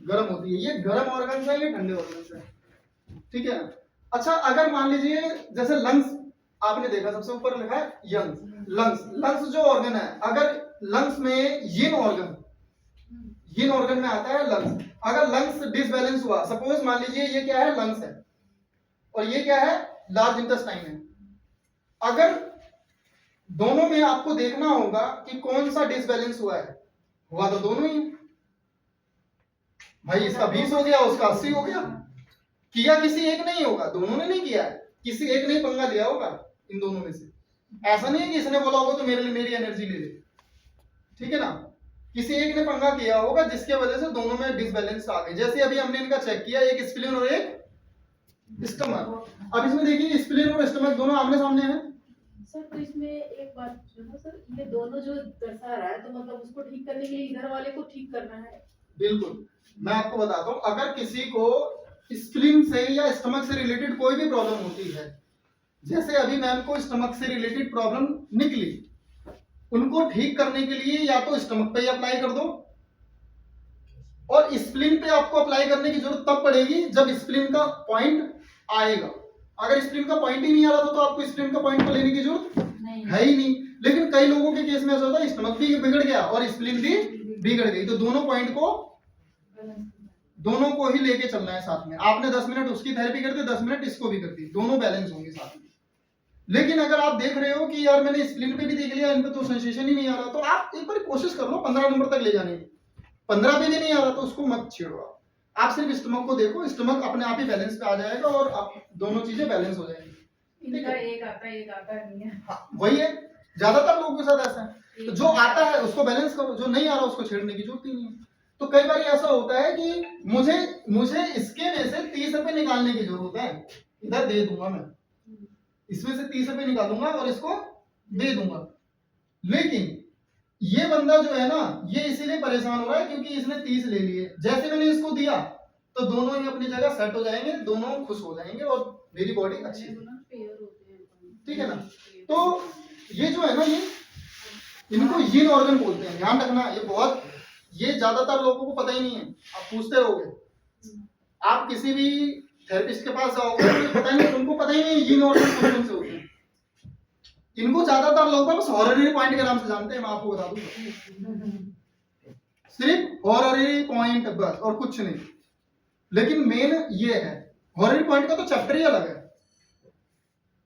गर्म होती है। ये गर्म ऑर्गन्स है, ये ठंडे ऑर्गन्स है। ठीक है। अच्छा, अगर मान लीजिए जैसे लंग्स आपने देखा, सबसे ऊपर लिखा है यंग्स, लंग्स। लंग्स जो ऑर्गन है, अगर लंग्स में यिन ऑर्गन में आता है लंग्स, अगर लंग्स डिसबैलेंस हुआ, सपोज मान लीजिए ये क्या है, लंग्स है, और ये क्या है, लार्ज इंटेस्टाइन है। अगर दोनों में आपको देखना होगा कि कौन सा डिसबैलेंस हुआ है, हुआ तो दोनों ही भाई, इसका 20 हो गया, उसका 80 हो गया। किया किसी एक नहीं होगा, दोनों ने नहीं किया है, किसी एक ने पंगा लिया होगा इन दोनों में से। ऐसा नहीं है कि इसने बोला होगा तो मेरे लिए मेरी एनर्जी ले ले, ठीक है ना, किसी एक ने पंगा किया होगा जिसके वजह से दोनों में डिसबैलेंस आ गए। जैसे अभी हमने इनका चेक किया, एक स्प्लीन और एक स्टमक। अब इसमें देखिए स्प्लीन और स्टमक दोनों आमने सामने हैं। सर तो इसमें एक बात पूछना सर, ये दोनों जो दर्शा रहा है तो मतलब उसको ठीक करने के लिए इधर वाले को ठीक करना है? बिल्कुल, मैं आपको बताता हूँ, अगर किसी को स्प्लीन से या स्टमक से रिलेटेड कोई भी प्रॉब्लम होती है, जैसे अभी मैम को स्टमक से रिलेटेड प्रॉब्लम निकली, उनको ठीक करने के लिए या तो स्टमक पे ही अप्लाई कर दो, और स्प्लीन पे आपको अप्लाई करने की जरूरत तब पड़ेगी जब स्प्लीन का पॉइंट आएगा। अगर स्प्लीन का पॉइंट ही नहीं आ रहा तो आपको स्प्लीन का पॉइंट को लेने की जरूरत है ही नहीं। लेकिन कई लोगों के केस में ऐसा होता है, स्टमक भी बिगड़ गया और स्प्लीन भी बिगड़ गई, तो दोनों पॉइंट को, दोनों को ही लेके चलना है साथ में। आपने 10 मिनट उसकी थेरेपी कर दी, 10 मिनट इसको भी कर दी, दोनों बैलेंस होंगे साथ में। लेकिन अगर आप देख रहे हो कि यार मैंने स्प्लीन पे भी देख लिया, इन पे तो सेंसेशन ही नहीं आ रहा, तो आप एक बार कोशिश कर लो 15 नंबर तक ले जाने की। 15 पे भी नहीं आ रहा तो उसको मत छेड़ो, आप सिर्फ स्टमक को देखो, स्टमक अपने आप ही बैलेंस पे आ जाएगा और आप दोनों चीजें बैलेंस हो जाएंगी। इनका एक आता नहीं है। हाँ, वही है, ज्यादातर लोगों के साथ ऐसा है। तो जो आता है उसको बैलेंस करो, जो नहीं आ रहा उसको छेड़ने की जरूरत ही नहीं है। तो कई बार ऐसा होता है कि मुझे इसके में से 30 रुपए निकालने की जरूरत है, इधर दे दूंगा मैं, इसमें से 30 रुपए निकालूंगा और इसको दे दूंगा। लेकिन ये बंदा जो है ना, ये इसीलिए परेशान हो रहा है क्योंकि इसने 30 ले लिए। जैसे मैंने इसको दिया तो दोनों ही अपनी जगह सेट हो जाएंगे, दोनों खुश हो जाएंगे और मेरी बॉडी अच्छी है, ठीक है ना। तो ये जो है ना, ये इनको यिन ऑर्गन बोलते हैं, ध्यान रखना। ये ज्यादातर लोगों को पता ही नहीं है, आप पूछते रहोगे, आप किसी भी थेरेपिस्ट के पास जाओगे तो पता नहीं, उनको पता ही नहीं यिन ऑर्गन कौन से होते हैं। इनको ज्यादातर लोग बस हॉररी पॉइंट के नाम से जानते हैं, मैं आपको बता दूं, सिर्फ हॉररी पॉइंट बस और कुछ नहीं। लेकिन मेन ये है, हॉररी पॉइंट का तो चैप्टर ही अलग है,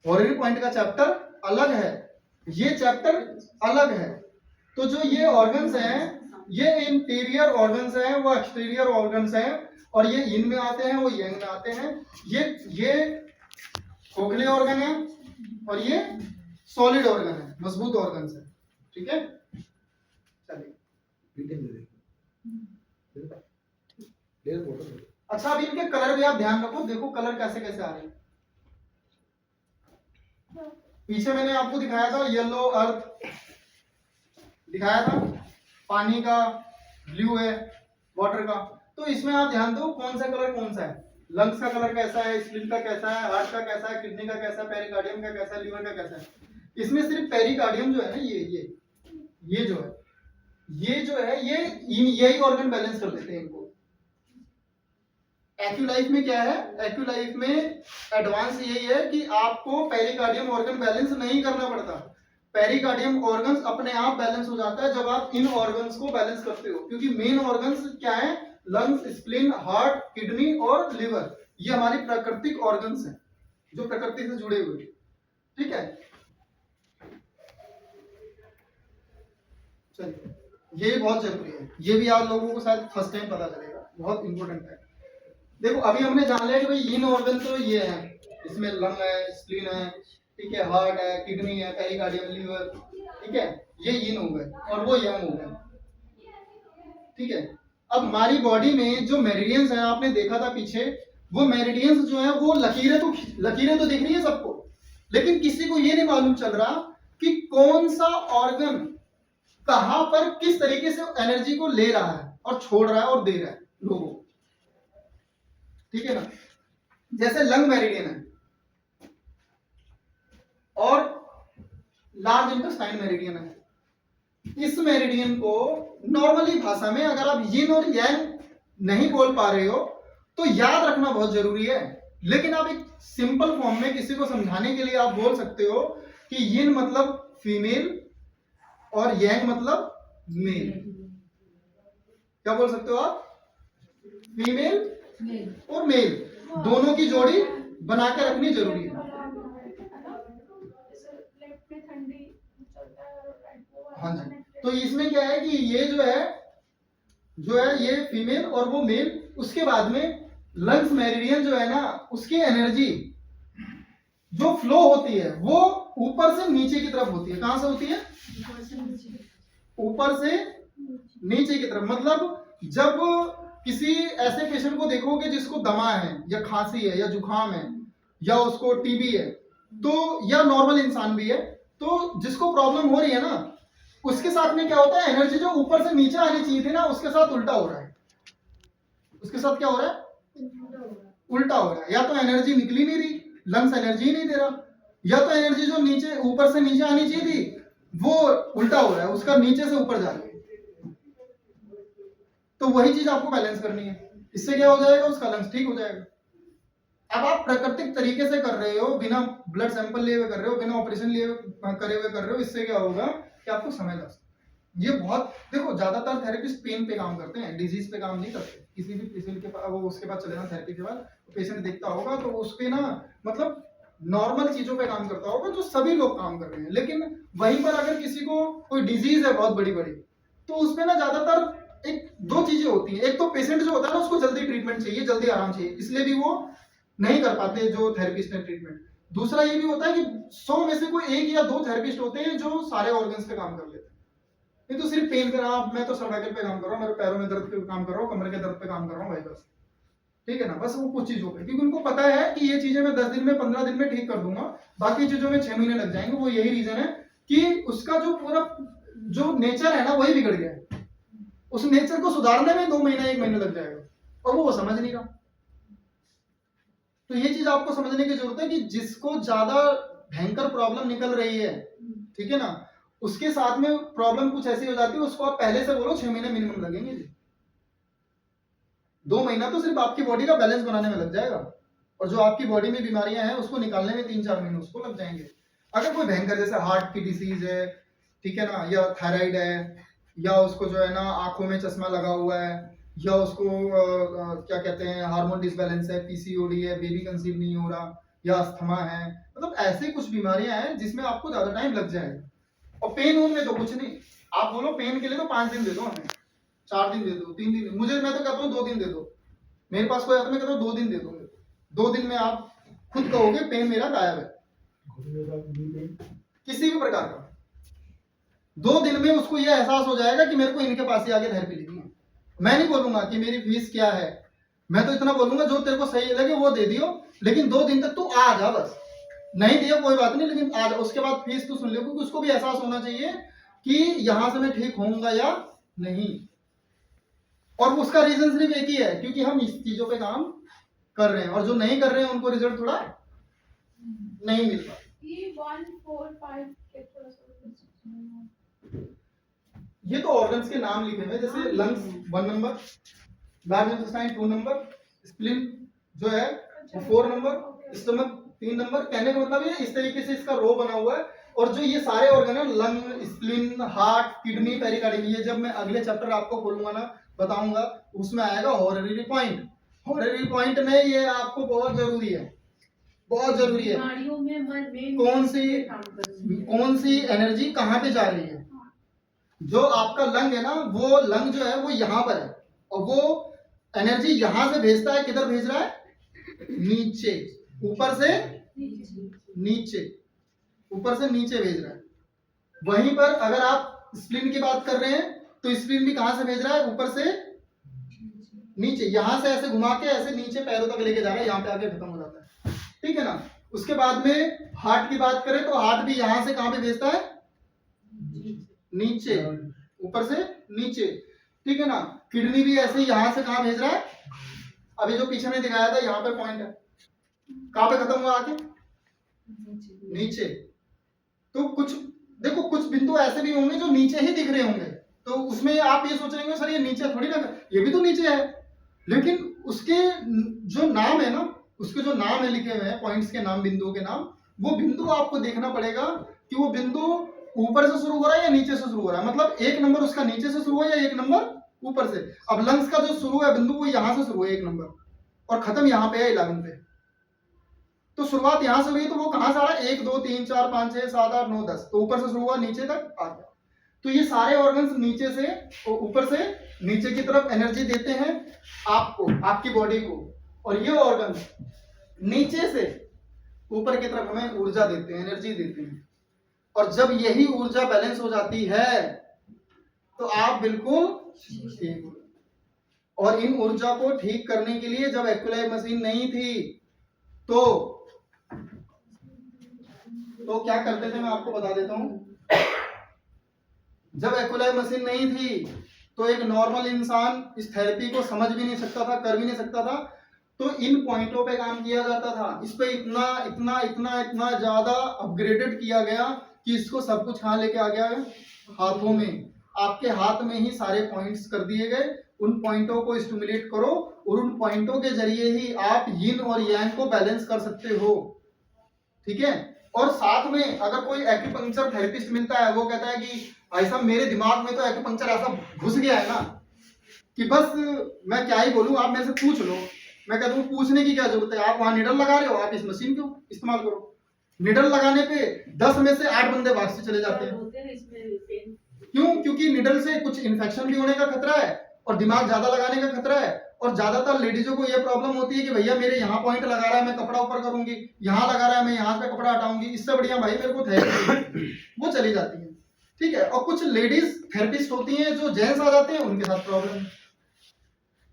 हॉररी पॉइंट का चैप्टर अलग है, ये चैप्टर अलग है। तो जो ये ऑर्गन्स हैं, ये इंटीरियर ऑर्गन्स हैं, वो एक्सटीरियर ऑर्गन्स हैं, और ये yin में आते हैं, वो yang में आते हैं। ये खोखले ऑर्गन है और ये सॉलिड ऑर्गन है, मजबूत ऑर्गन्स है, ठीक है। चलिए, अच्छा अभी इनके कलर भी आप ध्यान रखो, देखो कलर कैसे कैसे आ रहे हैं। पीछे मैंने आपको दिखाया था येलो अर्थ दिखाया था, पानी का, ब्लू है वाटर का। तो इसमें आप ध्यान दो कौन सा कलर कौन सा है, लंग्स का कलर कैसा है, स्प्लीन का कैसा है, हार्ट का कैसा है, किडनी का कैसा है, पेरिकार्डियम का कैसा है, लीवर का कैसा है। इसमें सिर्फ पेरिकार्डियम जो है ना, ये जो है यही ऑर्गन बैलेंस कर देते हैं इनको। एक्यू लाइफ में क्या है, एक्यू लाइफ में एडवांस यही है कि आपको पेरिकार्डियम ऑर्गन बैलेंस नहीं करना पड़ता। पेरिकार्डियम ऑर्गन्स अपने आप बैलेंस हो जाता है जब आप इन ऑर्गन्स को बैलेंस करते हो, क्योंकि मेन ऑर्गन्स क्या है, लंग्स, स्प्लीन, हार्ट, किडनी और लिवर, ये हमारी प्राकृतिक ऑर्गन्स हैं जो प्रकृति से जुड़े हुए, ठीक है। चलिए ये बहुत जरूरी है, ये भी आप लोगों को शायद फर्स्ट टाइम पता चलेगा, बहुत इंपॉर्टेंट है। देखो अभी हमने जान लिया कि भाई इन ऑर्गन तो ये है, इसमें लंग है, स्प्लीन है, ठीक है, हार्ट है, किडनी है, पेरिकार्डियम, लीवर, ठीक है, ये इन हो गए और वो यंग हो गए, ठीक है। अब हमारी बॉडी में जो मेरिडियंस है, आपने देखा था पीछे, वो मेरिडियंस जो है वो लकीरें तो दिख रही है सबको, लेकिन किसी को ये नहीं मालूम चल रहा कि कौन सा ऑर्गन कहां पर किस तरीके से एनर्जी को ले रहा है और छोड़ रहा है और दे रहा है लोगों को, ठीक है ना। जैसे लंग मेरिडियन है और लार्ज इंटेस्टाइन मेरिडियन है। इस मेरिडियन को नॉर्मली भाषा में अगर आप यिन और यांग नहीं बोल पा रहे हो तो याद रखना बहुत जरूरी है, लेकिन आप एक सिंपल फॉर्म में किसी को समझाने के लिए आप बोल सकते हो कि यिन मतलब फीमेल और यांग मतलब मेल। क्या बोल सकते हो आप? फीमेल और मेल दोनों की जोड़ी बना के रखनी जरूरी है। हाँ जी, तो इसमें क्या है कि ये जो है ये फीमेल और वो मेल। उसके बाद में लंग्स मेरिडियन जो है ना, उसकी एनर्जी जो फ्लो होती है वो ऊपर से नीचे की तरफ होती है। कहां से होती है? ऊपर से नीचे की तरफ। मतलब जब किसी ऐसे पेशेंट को देखोगे जिसको दमा है या खांसी है या जुकाम है या उसको टीबी है, तो या नॉर्मल इंसान भी है, तो जिसको प्रॉब्लम हो रही है ना, उसके साथ में क्या होता है, एनर्जी जो ऊपर से नीचे आनी चाहिए थी ना, उसके साथ उल्टा हो रहा है। उसके साथ क्या हो रहा है? उल्टा हो रहा है। या तो एनर्जी निकली नहीं रही, लंग्स एनर्जी नहीं दे रहा, या तो एनर्जी जो नीचे ऊपर से नीचे आनी चाहिए थी वो उल्टा हो रहा है, उसका नीचे से ऊपर जा रही है। तो वही चीज आपको बैलेंस करनी है। इससे क्या हो जाएगा? उसका लंग्स ठीक हो जाएगा। अब आप प्राकृतिक तरीके से कर रहे हो, बिना ब्लड सैंपल लिए हुए कर रहे हो, बिना ऑपरेशन लिए करे हुए कर रहे हो, इससे क्या होगा कि आपको समय लग सकता है। ये बहुत, देखो ज्यादातर थेरेपिस्ट पेन पे काम करते हैं, डिजीज पे काम नहीं करते। किसी भी पेशेंट के पास वो उसके बाद चले जाना थेरेपी के बाद, तो पेशेंट देखता होगा तो उस पे ना मतलब नॉर्मल चीजों पे काम करता होगा जो सभी लोग काम कर रहे हैं। लेकिन वहीं पर अगर किसी को कोई डिजीज है बहुत बड़ी बड़ी, तो उसमें ना ज्यादातर एक दो चीजें होती हैं। एक तो पेशेंट जो होता है ना, उसको जल्दी ट्रीटमेंट चाहिए, जल्दी आराम चाहिए, इसलिए भी वो नहीं कर पाते जो थेरेपिस्ट है ट्रीटमेंट। दूसरा ये भी होता है कि 100 में से कोई एक या दो थेरेपिस्ट होते हैं जो सारे ऑर्गन्स पे काम कर लेते हैं। नहीं तो सिर्फ पेन का, मैं तो सर्वाइकल पे काम कर रहा हूँ, मेरे पैरों में दर्द पे काम कर रहा हूँ, कमर के दर्द पे काम कर रहा हूँ, भाई बस, ठीक है ना। बस वो कुछ चीजों पे, क्योंकि उनको पता है कि ये चीजें मैं 10 दिन में 15 दिन में ठीक कर दूंगा, बाकी चीजों में 6 महीने लग जाएंगे। वो यही रीजन है कि उसका जो पूरा जो नेचर है ना, वही बिगड़ गया है। उस नेचर को सुधारने में 2 महीना 1 महीना लग जाएगा, और वो समझ नहीं रहा। तो ये चीज आपको समझने की जरूरत है कि जिसको ज्यादा भयंकर प्रॉब्लम निकल रही है, ठीक है ना, उसके साथ में प्रॉब्लम कुछ ऐसी हो जाती है, उसको आप पहले से बोलो 6 महीने मिनिमम लगेंगे जी। 2 महीना तो सिर्फ आपकी बॉडी का बैलेंस बनाने में लग जाएगा, और जो आपकी बॉडी में बीमारियां हैं उसको निकालने में 3-4 महीने उसको लग जाएंगे। अगर कोई भयंकर जैसे हार्ट की डिसीज है, ठीक है ना, या थायराइड है, या उसको जो है ना आंखों में चश्मा लगा हुआ है, या उसको क्या कहते हैं हार्मोन डिसबैलेंस है, पीसीओडी है, बेबी कंसीव नहीं हो रहा, या अस्थमा है, मतलब ऐसे कुछ बीमारियां हैं जिसमें आपको ज्यादा टाइम लग जाएगा। और पेन में तो कुछ नहीं, आप बोलो पेन के लिए तो 5 दिन दे दो हमें, 4 दिन दे दो, 3 दिन, मुझे मैं तो कहता हूँ 2 दिन दे दो। मेरे पास कोई आता है, मैं कहता हूँ 2 दिन दे दो। 2 दिन में आप खुद कहोगे पेन मेरा गायब है, किसी भी प्रकार का। 2 दिन में उसको यह एहसास हो जाएगा कि मेरे को इनके पास ही आगे थेरेपी लेनी है। मैं नहीं बोलूंगा कि मेरी फीस क्या है, मैं तो इतना बोलूंगा जो तेरे को सही लगे वो दे दियो, लेकिन 2 दिन तक तू आ जा बस। नहीं दिया कोई बात नहीं, लेकिन आ जा। उसके बाद फीस तो सुन लो, क्योंकि उसको भी एहसास होना चाहिए कि यहां से मैं ठीक होऊंगा या नहीं। और उसका रीजन सिर्फ एक ही है, क्योंकि हम इस चीजों पे काम कर रहे हैं, और जो नहीं कर रहे हैं उनको रिजल्ट थोड़ा नहीं मिल पाता। ये 1, 4, 5 के थोड़ा सा ये तो ऑर्गन्स के नाम लिखे हुए, जैसे lungs 1 number, large intestine 2 number, spleen जो है वो 4 नंबर, स्टमक 3 नंबर। कहने का मतलब ये इस तरीके से इसका रो बना हुआ है। और जो ये सारे ऑर्गन है, lung, spleen, heart, kidney, pericardium, ये जब मैं अगले चैप्टर आपको खोलूंगा ना, बताऊंगा, उसमें आएगा हॉररी पॉइंट। हॉररी पॉइंट में ये आपको बहुत जरूरी है, बहुत जरूरी है, कौन सी एनर्जी कहाँ पे जा रही है। जो आपका लंग है ना, वो लंग जो है वो यहाँ पर है, और वो एनर्जी यहाँ से भेजता है, किधर भेज रहा है? नीचे, ऊपर से नीचे, ऊपर से नीचे भेज रहा है। वहीं पर अगर आप स्प्लीन की बात कर रहे हैं तो स्प्लीन भी कहां से भेज रहा है? ऊपर से नीचे, यहां से ऐसे घुमा के ऐसे नीचे पैरों तक लेके जा रहा है, यहाँ पे आके खत्म हो जाता है, ठीक है ना। उसके बाद में हार्ट की बात करें तो हार्ट भी यहां से कहां पे भेजता है? नीचे, ऊपर से नीचे, ठीक है ना। किडनी भी ऐसे ही यहां से कहां भेज रहा है? अभी जो पीछे में दिखाया था यहाँ पे पॉइंट है, कहां पे खत्म हुआ आके? नीचे। तो कुछ देखो, कुछ बिंदु ऐसे भी होंगे जो नीचे ही दिख रहे होंगे, तो उसमें आप ये सोच रहे होंगे सर ये नीचे थोड़ी ना, ये भी तो नीचे है, लेकिन उसके जो नाम है ना, उसके जो नाम है लिखे हुए हैं, पॉइंट्स के नाम, बिंदुओं के नाम, वो बिंदु आपको देखना पड़ेगा कि वो बिंदु ऊपर से शुरू हो रहा है या नीचे से शुरू हो रहा है। मतलब एक नंबर उसका नीचे से शुरू हुआ या एक नंबर ऊपर से। अब लंग्स का जो शुरू है बिंदु, वो यहां से शुरू है एक नंबर, और खत्म यहाँ पे है 11 पे। तो शुरुआत यहां से हुई तो वो कहां से आ रहा है? 1 2 3 4 5 6 7 8 9 10, तो ऊपर से शुरू हुआ, नीचे तक आ गया। तो ये सारे ऑर्गन्स नीचे से और ऊपर से नीचे की तरफ एनर्जी देते हैं आपको, आपकी बॉडी को, और ये ऑर्गन नीचे से ऊपर की तरफ हमें ऊर्जा देते हैं, एनर्जी देते हैं। और जब यही ऊर्जा बैलेंस हो जाती है तो आप बिल्कुल ठीक हो। और इन ऊर्जा को ठीक करने के लिए जब एक्युलाइव मशीन नहीं थी तो क्या करते थे, मैं आपको बता देता हूं। जब एक्युलाइव मशीन नहीं थी तो एक नॉर्मल इंसान इस थेरेपी को समझ भी नहीं सकता था, कर भी नहीं सकता था। तो इन पॉइंटों पे काम किया जाता था। इस पे इतना इतना इतना इतना ज्यादा अपग्रेडेड किया गया कि इसको सब कुछ कहां लेके आ गया है? हाथों में। आपके हाथ में ही सारे पॉइंट्स कर दिए गए। उन पॉइंटों को स्टिमुलेट करो और उन पॉइंटों के जरिए ही आप यिन और यांग को बैलेंस कर सकते हो, ठीक है। और साथ में अगर कोई एक्यूपंक्चर थेरेपिस्ट मिलता है, वो कहता है कि भाई साहब मेरे दिमाग में तो एक्यूपंक्चर ऐसा घुस गया है ना कि बस मैं क्या ही बोलूं, आप मेरे से पूछ लो। मैं कहता हूं पूछने की क्या जरूरत है, आप वहां निडल लगा रहे हो, आप इस मशीन को इस्तेमाल करो। निडल लगाने पे 10 में से 8 बंदे भाग से चले जाते हैं। क्यों? क्योंकि निडल से कुछ इन्फेक्शन भी होने का खतरा है और दिमाग ज्यादा लगाने का खतरा है। और ज्यादातर लेडीजों को यह प्रॉब्लम होती है कि भैया मेरे यहाँ पॉइंट लगा रहा है, मैं कपड़ा ऊपर करूंगी, यहाँ लगा रहा है मैं यहाँ पे कपड़ा हटाऊंगी, इससे बढ़िया भाई मेरे को थेरेपी, वो चली जाती है, ठीक है। और कुछ लेडीज थेरेपिस्ट होती हैं जो जेंट्स आ जाते हैं, उनके साथ प्रॉब्लम।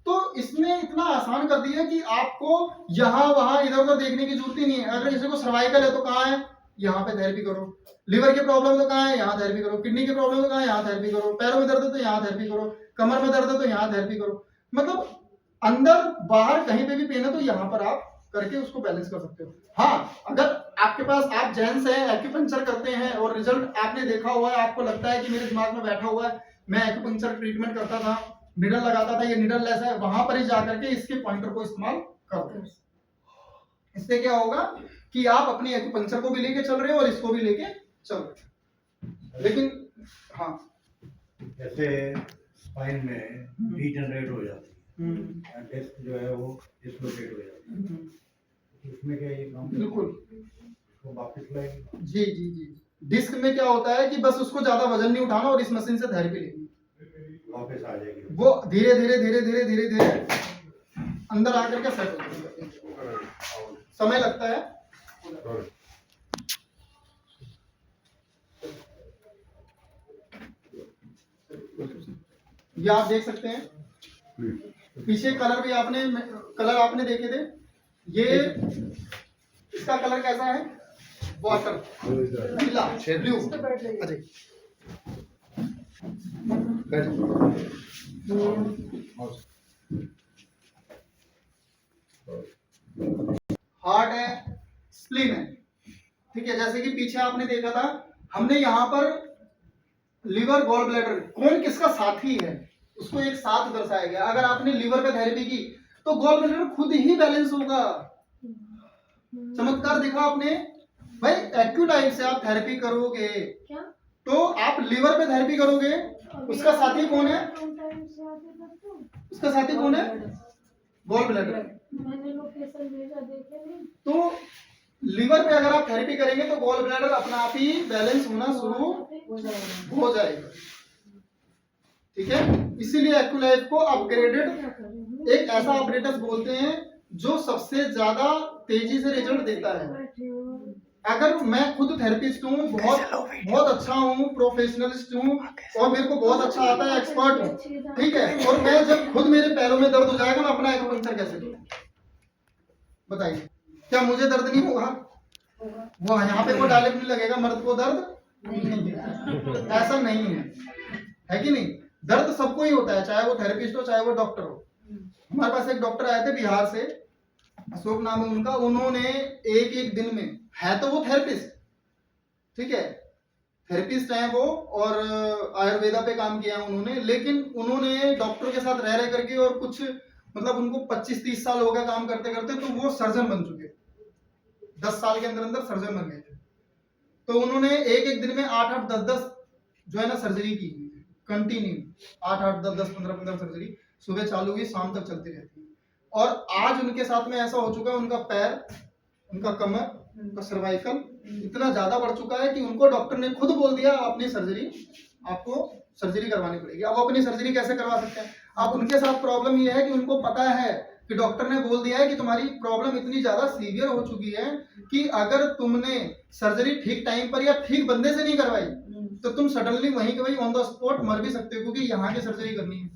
तो इसने इतना आसान कर दिया कि आपको यहाँ वहां इधर उधर देखने की जरूरत ही नहीं है। अगर किसी को सर्वाइकल है तो कहाँ है? यहाँ पे थेरेपी करो। लिवर की प्रॉब्लम तो कहाँ है? यहाँ थेरेपी करो। किडनी की प्रॉब्लम तो कहाँ है? यहाँ थेरेपी करो। पैरों में दर्द है तो यहाँ थेरेपी करो। कमर में दर्द है तो यहाँ थेरेपी करो। मतलब अंदर बाहर कहीं पे भी पेन है तो यहाँ पर आप करके उसको बैलेंस कर सकते हो। हाँ, अगर आपके पास, आप जेंट्स हैं, एक्यूपंक्चर करते हैं और रिजल्ट आपने देखा हुआ है, आपको लगता है कि मेरे दिमाग में बैठा हुआ है, मैं एक्यूपंक्चर ट्रीटमेंट करता था, निडल लगाता था, ये निडल लेस है, वहां पर ही जाकर के इसके पॉइंटर को इस्तेमाल करो। इससे क्या होगा कि आप अपनी एक्यूपंक्चर को भी लेके चल रहे हो और इसको भी लेके चल रहे हो। लेकिन हाँ, जैसे स्पाइन में डीजनरेट हो जाती है, डिस्क जो है वो डिस्लोकेट हो जाती है, उसमें क्या ये काम बिल्कुल उसको वापस लाएंगे? जी जी जी। डिस्क में क्या होता है कि बस उसको ज्यादा वजन नहीं उठाना और इस मशीन से थेरेपी लेनी, वापस आ जाएगी। वो धीरे धीरे धीरे धीरे धीरे धीरे अंदर आकर के सेट हो जाती है। समय लगता है। ये आप देख सकते हैं, पीछे कलर भी आपने देखे थे। ये इसका कलर कैसा है? वाटर, नीला, ब्लू। अजय हार्ट है, स्प्लीन है, ठीक है। जैसे कि पीछे आपने देखा था, हमने यहाँ पर लिवर, गॉल ब्लैडर, कौन किसका साथी है उसको एक साथ दर्शाया गया। अगर आपने लिवर पे थेरेपी की तो गॉल ब्लैडर खुद ही बैलेंस होगा। चमत्कार देखा आपने भाई। एक्यूटाइप से आप थेरेपी करोगे क्या? तो आप लिवर पे थेरेपी करोगे, उसका साथी कौन है? उसका साथी कौन है? Gall bladder. मैंने लोकेशन भेजा, देखे नहीं। तो लिवर पे अगर आप थेरेपी करेंगे तो गॉल ब्लैडर अपना आप ही बैलेंस होना शुरू हो जाएगा। हो जाएगा। ठीक है, इसीलिए एक्यूलाइफ को अपग्रेडेड एक ऐसा ऑपरेटर्स बोलते हैं जो सबसे ज्यादा तेजी से रिजल्ट देता है। अगर मैं खुद थेरेपिस्ट हूँ, बहुत अच्छा हूँ, प्रोफेशनलिस्ट हूँ और मेरे को बहुत अच्छा आता है, एक्सपर्ट हूँ, ठीक है, और मैं जब खुद मेरे पैरों में दर्द हो जाएगा मैं अपना एक्यूपंक्चर कैसे दूँ? बताइए, क्या मुझे दर्द नहीं होगा? वो यहाँ पे वो डायलेक्ट नहीं लगेगा, मर्द को दर्द नहीं, ऐसा नहीं है कि नहीं? दर्द सबको ही होता है, चाहे वो थेरेपिस्ट हो चाहे वो डॉक्टर हो। हमारे पास एक डॉक्टर आए थे बिहार से, अशोक नाम है उनका, उन्होंने एक दिन में, है तो वो थेरेपिस्ट, ठीक है, थेरेपिस्ट हैं वो और आयुर्वेदा पे काम किया है उन्होंने, लेकिन उन्होंने डॉक्टर के साथ रह करके और कुछ मतलब उनको 25-30 साल हो गया काम करते करते, तो वो सर्जन बन चुके, 10 साल के अंदर अंदर सर्जन बन गए थे। तो उन्होंने एक दिन में 8-8, 10-10 जो है ना सर्जरी की कंटिन्यू, 8-8, 10-10, 15-15 सर्जरी सुबह चालू हुई शाम तक चलती रहती है। और आज उनके साथ में ऐसा हो चुका है, उनका पैर, उनका कमर, उनका सर्वाइकल इतना ज्यादा बढ़ चुका है कि उनको डॉक्टर ने खुद बोल दिया अपनी सर्जरी, आपको सर्जरी करवानी पड़ेगी। अब अपनी सर्जरी कैसे करवा सकते हैं? अब उनके साथ प्रॉब्लम ये है कि उनको पता है कि डॉक्टर ने बोल दिया है कि तुम्हारी प्रॉब्लम इतनी ज्यादा सीवियर हो चुकी है कि अगर तुमने सर्जरी ठीक टाइम पर या ठीक बंदे से नहीं करवाई तो तुम सडनली वहीं के वहीं ऑन द स्पॉट मर भी सकते हो, क्योंकि यहाँ की सर्जरी करनी है,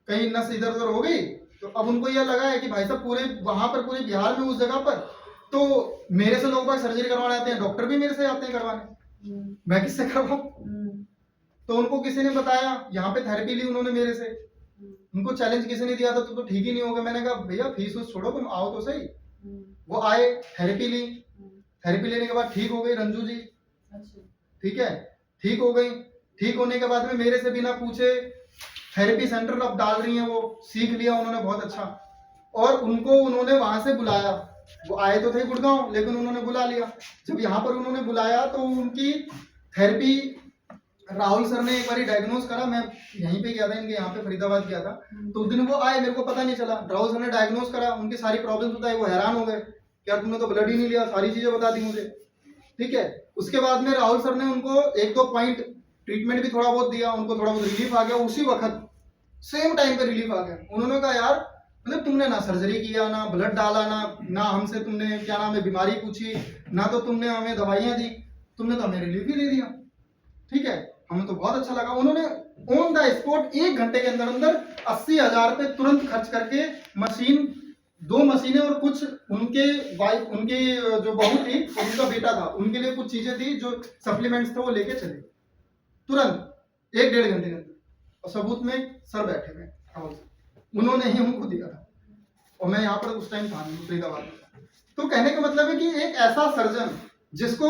कहीं नस इधर उधर हो गई। तो अब उनको यह लगा है कि भाई साहब पूरे वहां पर, पूरे बिहार में उस जगह पर तो मेरे से लोग बाग सर्जरी करवाने आते हैं, डॉक्टर भी मेरे से आते हैं करवाने, मैं किससे करवाऊं? तो उनको किसी ने बताया, यहाँ पे थेरेपी ली उन्होंने मेरे से, उनको चैलेंज किसी ने दिया था तो ठीक ही नहीं होगा। मैंने कहा भैया फीस उस छोड़ो, तुम आओ तो सही। वो आए, थेरेपी ली, थेरेपी लेने के बाद ठीक हो गई रंजू जी, ठीक है, ठीक हो गई। ठीक होने के बाद में मेरे से बिना पूछे थेरेपी सेंटर अब डाल रही हैं, वो सीख लिया उन्होंने बहुत अच्छा, और उनको उन्होंने वहां से बुलाया। वो आए तो थे गुड़गांव, लेकिन उन्होंने बुला लिया। जब यहाँ पर उन्होंने बुलाया तो उनकी थेरेपी राहुल सर ने एक बार डायग्नोज करा, मैं यहीं पे गया था, इनके यहाँ पे फरीदाबाद गया था, तो उस दिन वो आए, मेरे को पता नहीं चला, राहुल सर ने डायग्नोज करा, उनकी सारी प्रॉब्लम्स बताई, वो हैरान हो गए, यार तुमने तो ब्लड ही नहीं लिया, सारी चीजें बता दी मुझे, ठीक है। उसके बाद में राहुल सर ने उनको 1-2 पॉइंट ट्रीटमेंट भी थोड़ा बहुत दिया, उनको थोड़ा बहुत रिलीफ आ गया, उसी वक्त सेम टाइम पे रिलीफ आ गया। उन्होंने कहा यार मतलब तुमने ना सर्जरी किया, ना ब्लड डाला, ना हमसे तुमने क्या नाम है बीमारी पूछी, ना तो तुमने हमें दवाइयां दी, तुमने तो हमें रिलीफ ही दे दिया, ठीक है, हमें तो बहुत अच्छा लगा। उन्होंने ऑन द स्पॉट 1 घंटे के अंदर अंदर 80,000 रुपए तुरंत खर्च करके मशीन, 2 मशीनें और कुछ उनके वाइफ, उनकी जो बहू थी और उनका बेटा था, उनके लिए कुछ चीजें थी, जो सप्लीमेंट्स थे वो लेके चले तुरंत 1-1.5 घंटे के अंदर। और सबूत में सर बैठे हुए, उन्होंने ही हमको दिया था, और मैं यहाँ पर उस टाइम था फरीदाबाद में। तो कहने का मतलब है कि एक ऐसा सर्जन जिसको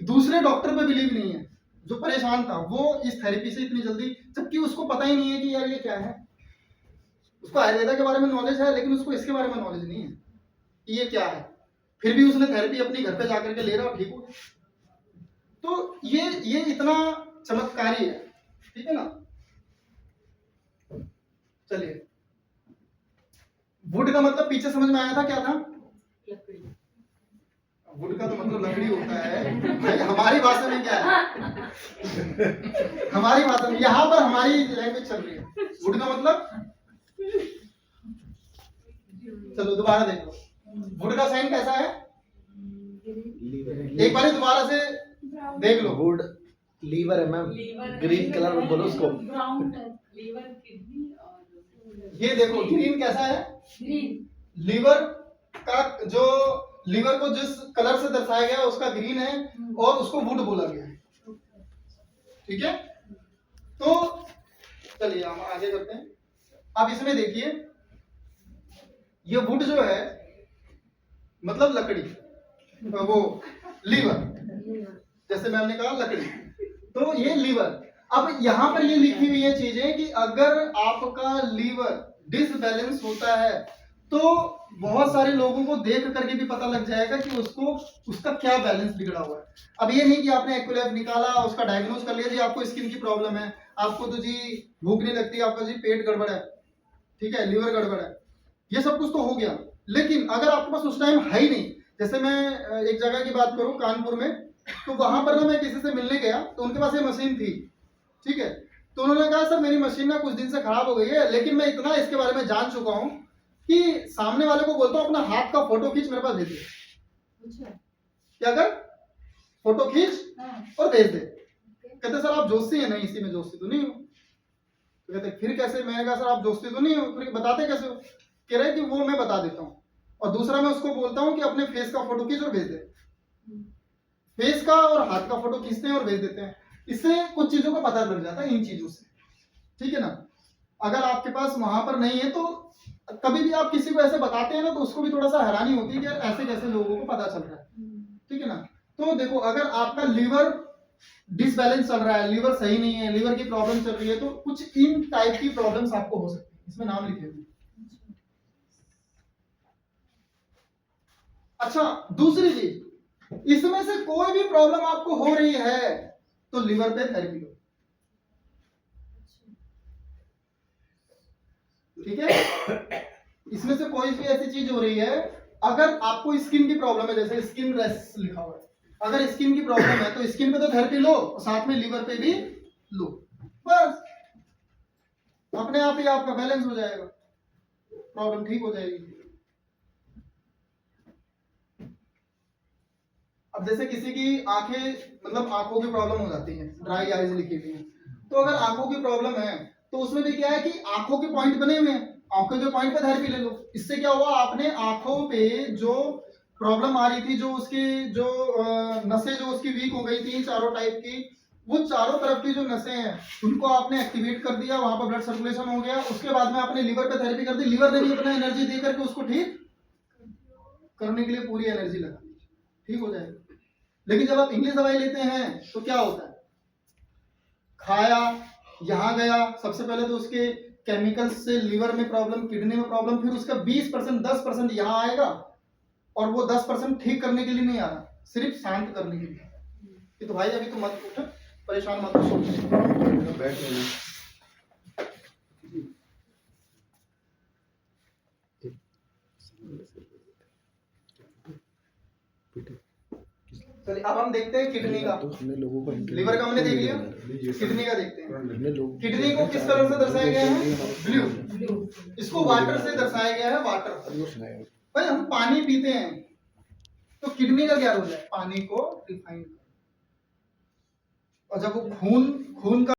दूसरे डॉक्टर पे बिलीव नहीं है, जो परेशान था, वो इस थेरेपी से इतनी जल्दी, जबकि उसको पता ही नहीं है कि यार ये क्या है, उसको आयुर्वेदा के बारे में नॉलेज है लेकिन उसको इसके बारे में नॉलेज नहीं है कि ये क्या है, फिर भी उसने थेरेपी अपनी घर पे जाकर के ले रहा, ठीक हो। तो ये इतना चमत्कारी है, ठीक है ना। चलिए, वुड का मतलब पीछे समझ में आया था, क्या था? लकड़ी। वुड का तो मतलब लकड़ी होता है भाई, हमारी भाषा में क्या है, हमारी भाषा में यहाँ पर हमारी लैंग्वेज चल रही है। वुड का मतलब, चलो दोबारा देखो, वुड का साइन कैसा है, एक बार दोबारा से देख लो। वुड लीवर है मैम, ग्रीन कलर में बोलो उसको। ब्राउन लीवर, किडनी और ये देखो ग्रीन कैसा है, ग्रीन। लीवर का, जो लीवर को जिस कलर से दर्शाया गया उसका ग्रीन है और उसको वुड बोला गया है, ठीक है। तो चलिए हम आगे करते हैं। अब इसमें देखिए, ये वुड जो है मतलब लकड़ी, वो लीवर, जैसे मैंने कहा लकड़ी, तो ये लीवर। अब यहाँ पर ये लिखी हुई है चीजें कि अगर आपका लीवर डिसबैलेंस होता है तो बहुत सारे लोगों को देख करके भी पता लग जाएगा कि उसको, उसका क्या बैलेंस बिगड़ा हुआ है। अब ये नहीं कि आपने एक्यूलाइफ निकाला, उसका डायग्नोज कर लिया जी आपको स्किन की प्रॉब्लम है, आपको तो जी भूख नहीं लगती, आपका जी पेट गड़बड़ है, ठीक है, लीवर गड़बड़ है, ये सब कुछ तो हो गया। लेकिन अगर आपके पास उस टाइम है ही नहीं, जैसे मैं एक जगह की बात करूं कानपुर में, तो वहां पर ना मैं किसी से मिलने गया तो उनके पास ये मशीन थी, ठीक है, तो उन्होंने कहा सर मेरी मशीन ना कुछ दिन से खराब हो गई है, लेकिन मैं इतना इसके बारे में जान चुका हूँ कि सामने वाले को बोलता हूँ अपना हाथ का फोटो खींच मेरे पास भेज दे। अच्छा क्या कर, फोटो खींच हाँ और भेज दे। कहते सर आप जोशी हैं? नहीं, इसी में जोशी तो नहीं हो। तो कहते फिर कैसे? मैंने कहा सर आप जोशी तो नहीं हो, फिर बताते कैसे हो? कह रहे कि वो मैं बता देता हूँ, और दूसरा मैं उसको बोलता हूँ कि अपने फेस का फोटो खींच और भेज दे। फेस का और हाथ का फोटो खींचते हैं और भेज देते हैं। इससे कुछ चीजों का पता लग जाता है इन चीजों से, ठीक है ना। अगर आपके पास वहां पर नहीं है तो कभी भी आप किसी को ऐसे बताते हैं ना तो उसको भी थोड़ा सा हैरानी होती है कि यार ऐसे कैसे लोगों को पता चल रहा है, ठीक है ना। तो देखो अगर आपका लीवर डिसबैलेंस चल रहा है, लीवर सही नहीं है, लीवर की प्रॉब्लम चल रही है, तो कुछ इन टाइप की प्रॉब्लम्स आपको हो सकती है। इसमें नाम लिखे हुए। अच्छा, दूसरी चीज, इसमें से कोई भी प्रॉब्लम आपको हो रही है तो लीवर पे थेरेपी लो, ठीक है। इसमें से कोई भी ऐसी चीज हो रही है, अगर आपको स्किन की प्रॉब्लम है, जैसे स्किन रैश लिखा हुआ है, अगर स्किन की प्रॉब्लम है तो स्किन पे तो थेरेपी लो, साथ में लीवर पे भी लो, बस अपने आप ही आपका बैलेंस हो जाएगा, प्रॉब्लम ठीक हो जाएगी। अब जैसे किसी की आंखें, मतलब आंखों की प्रॉब्लम हो जाती है, ड्राई आईज लिखी हुई है, तो अगर आंखों की प्रॉब्लम है तो उसमें भी क्या है कि आंखों के पॉइंट बने हुए हैं, आंखों के पॉइंट पे थेरेपी ले लो। इससे क्या हुआ, आपने आंखों पे जो प्रॉब्लम आ रही थी, जो उसकी जो नसें जो उसकी वीक हो गई थी चारों टाइप की, वो चारों तरफ की जो नसें हैं उनको आपने एक्टिवेट कर दिया, वहां पर ब्लड सर्कुलेशन हो गया। उसके बाद में आपने लीवर पे थेरेपी कर दी, लीवर ने भी अपना एनर्जी दे करके उसको ठीक करने के लिए पूरी एनर्जी लगा दी, ठीक हो जाएगा। लेकिन जब आप इंग्लिश दवाई लेते हैं तो क्या होता है, खाया, यहाँ गया, सबसे पहले तो उसके केमिकल्स से लीवर में प्रॉब्लम, किडनी में प्रॉब्लम, फिर उसका 20% 10% यहाँ आएगा, और वो 10% ठीक करने के लिए नहीं आ रहा, सिर्फ शांत करने के लिए। कि तो भाई अभी तो मत उठ, परेशान मत हो, बैठ लेना। चलिए अब हम देखते हैं किडनी का। लीवर का हमने देख लिया, किडनी का देखते हैं। किडनी को किस कलर से दर्शाया गया है, ब्लू। इसको वाटर से दर्शाया गया है, वाटर। भाई हम पानी पीते हैं तो किडनी का क्या रोल है, पानी को रिफाइन, और जब वो खून का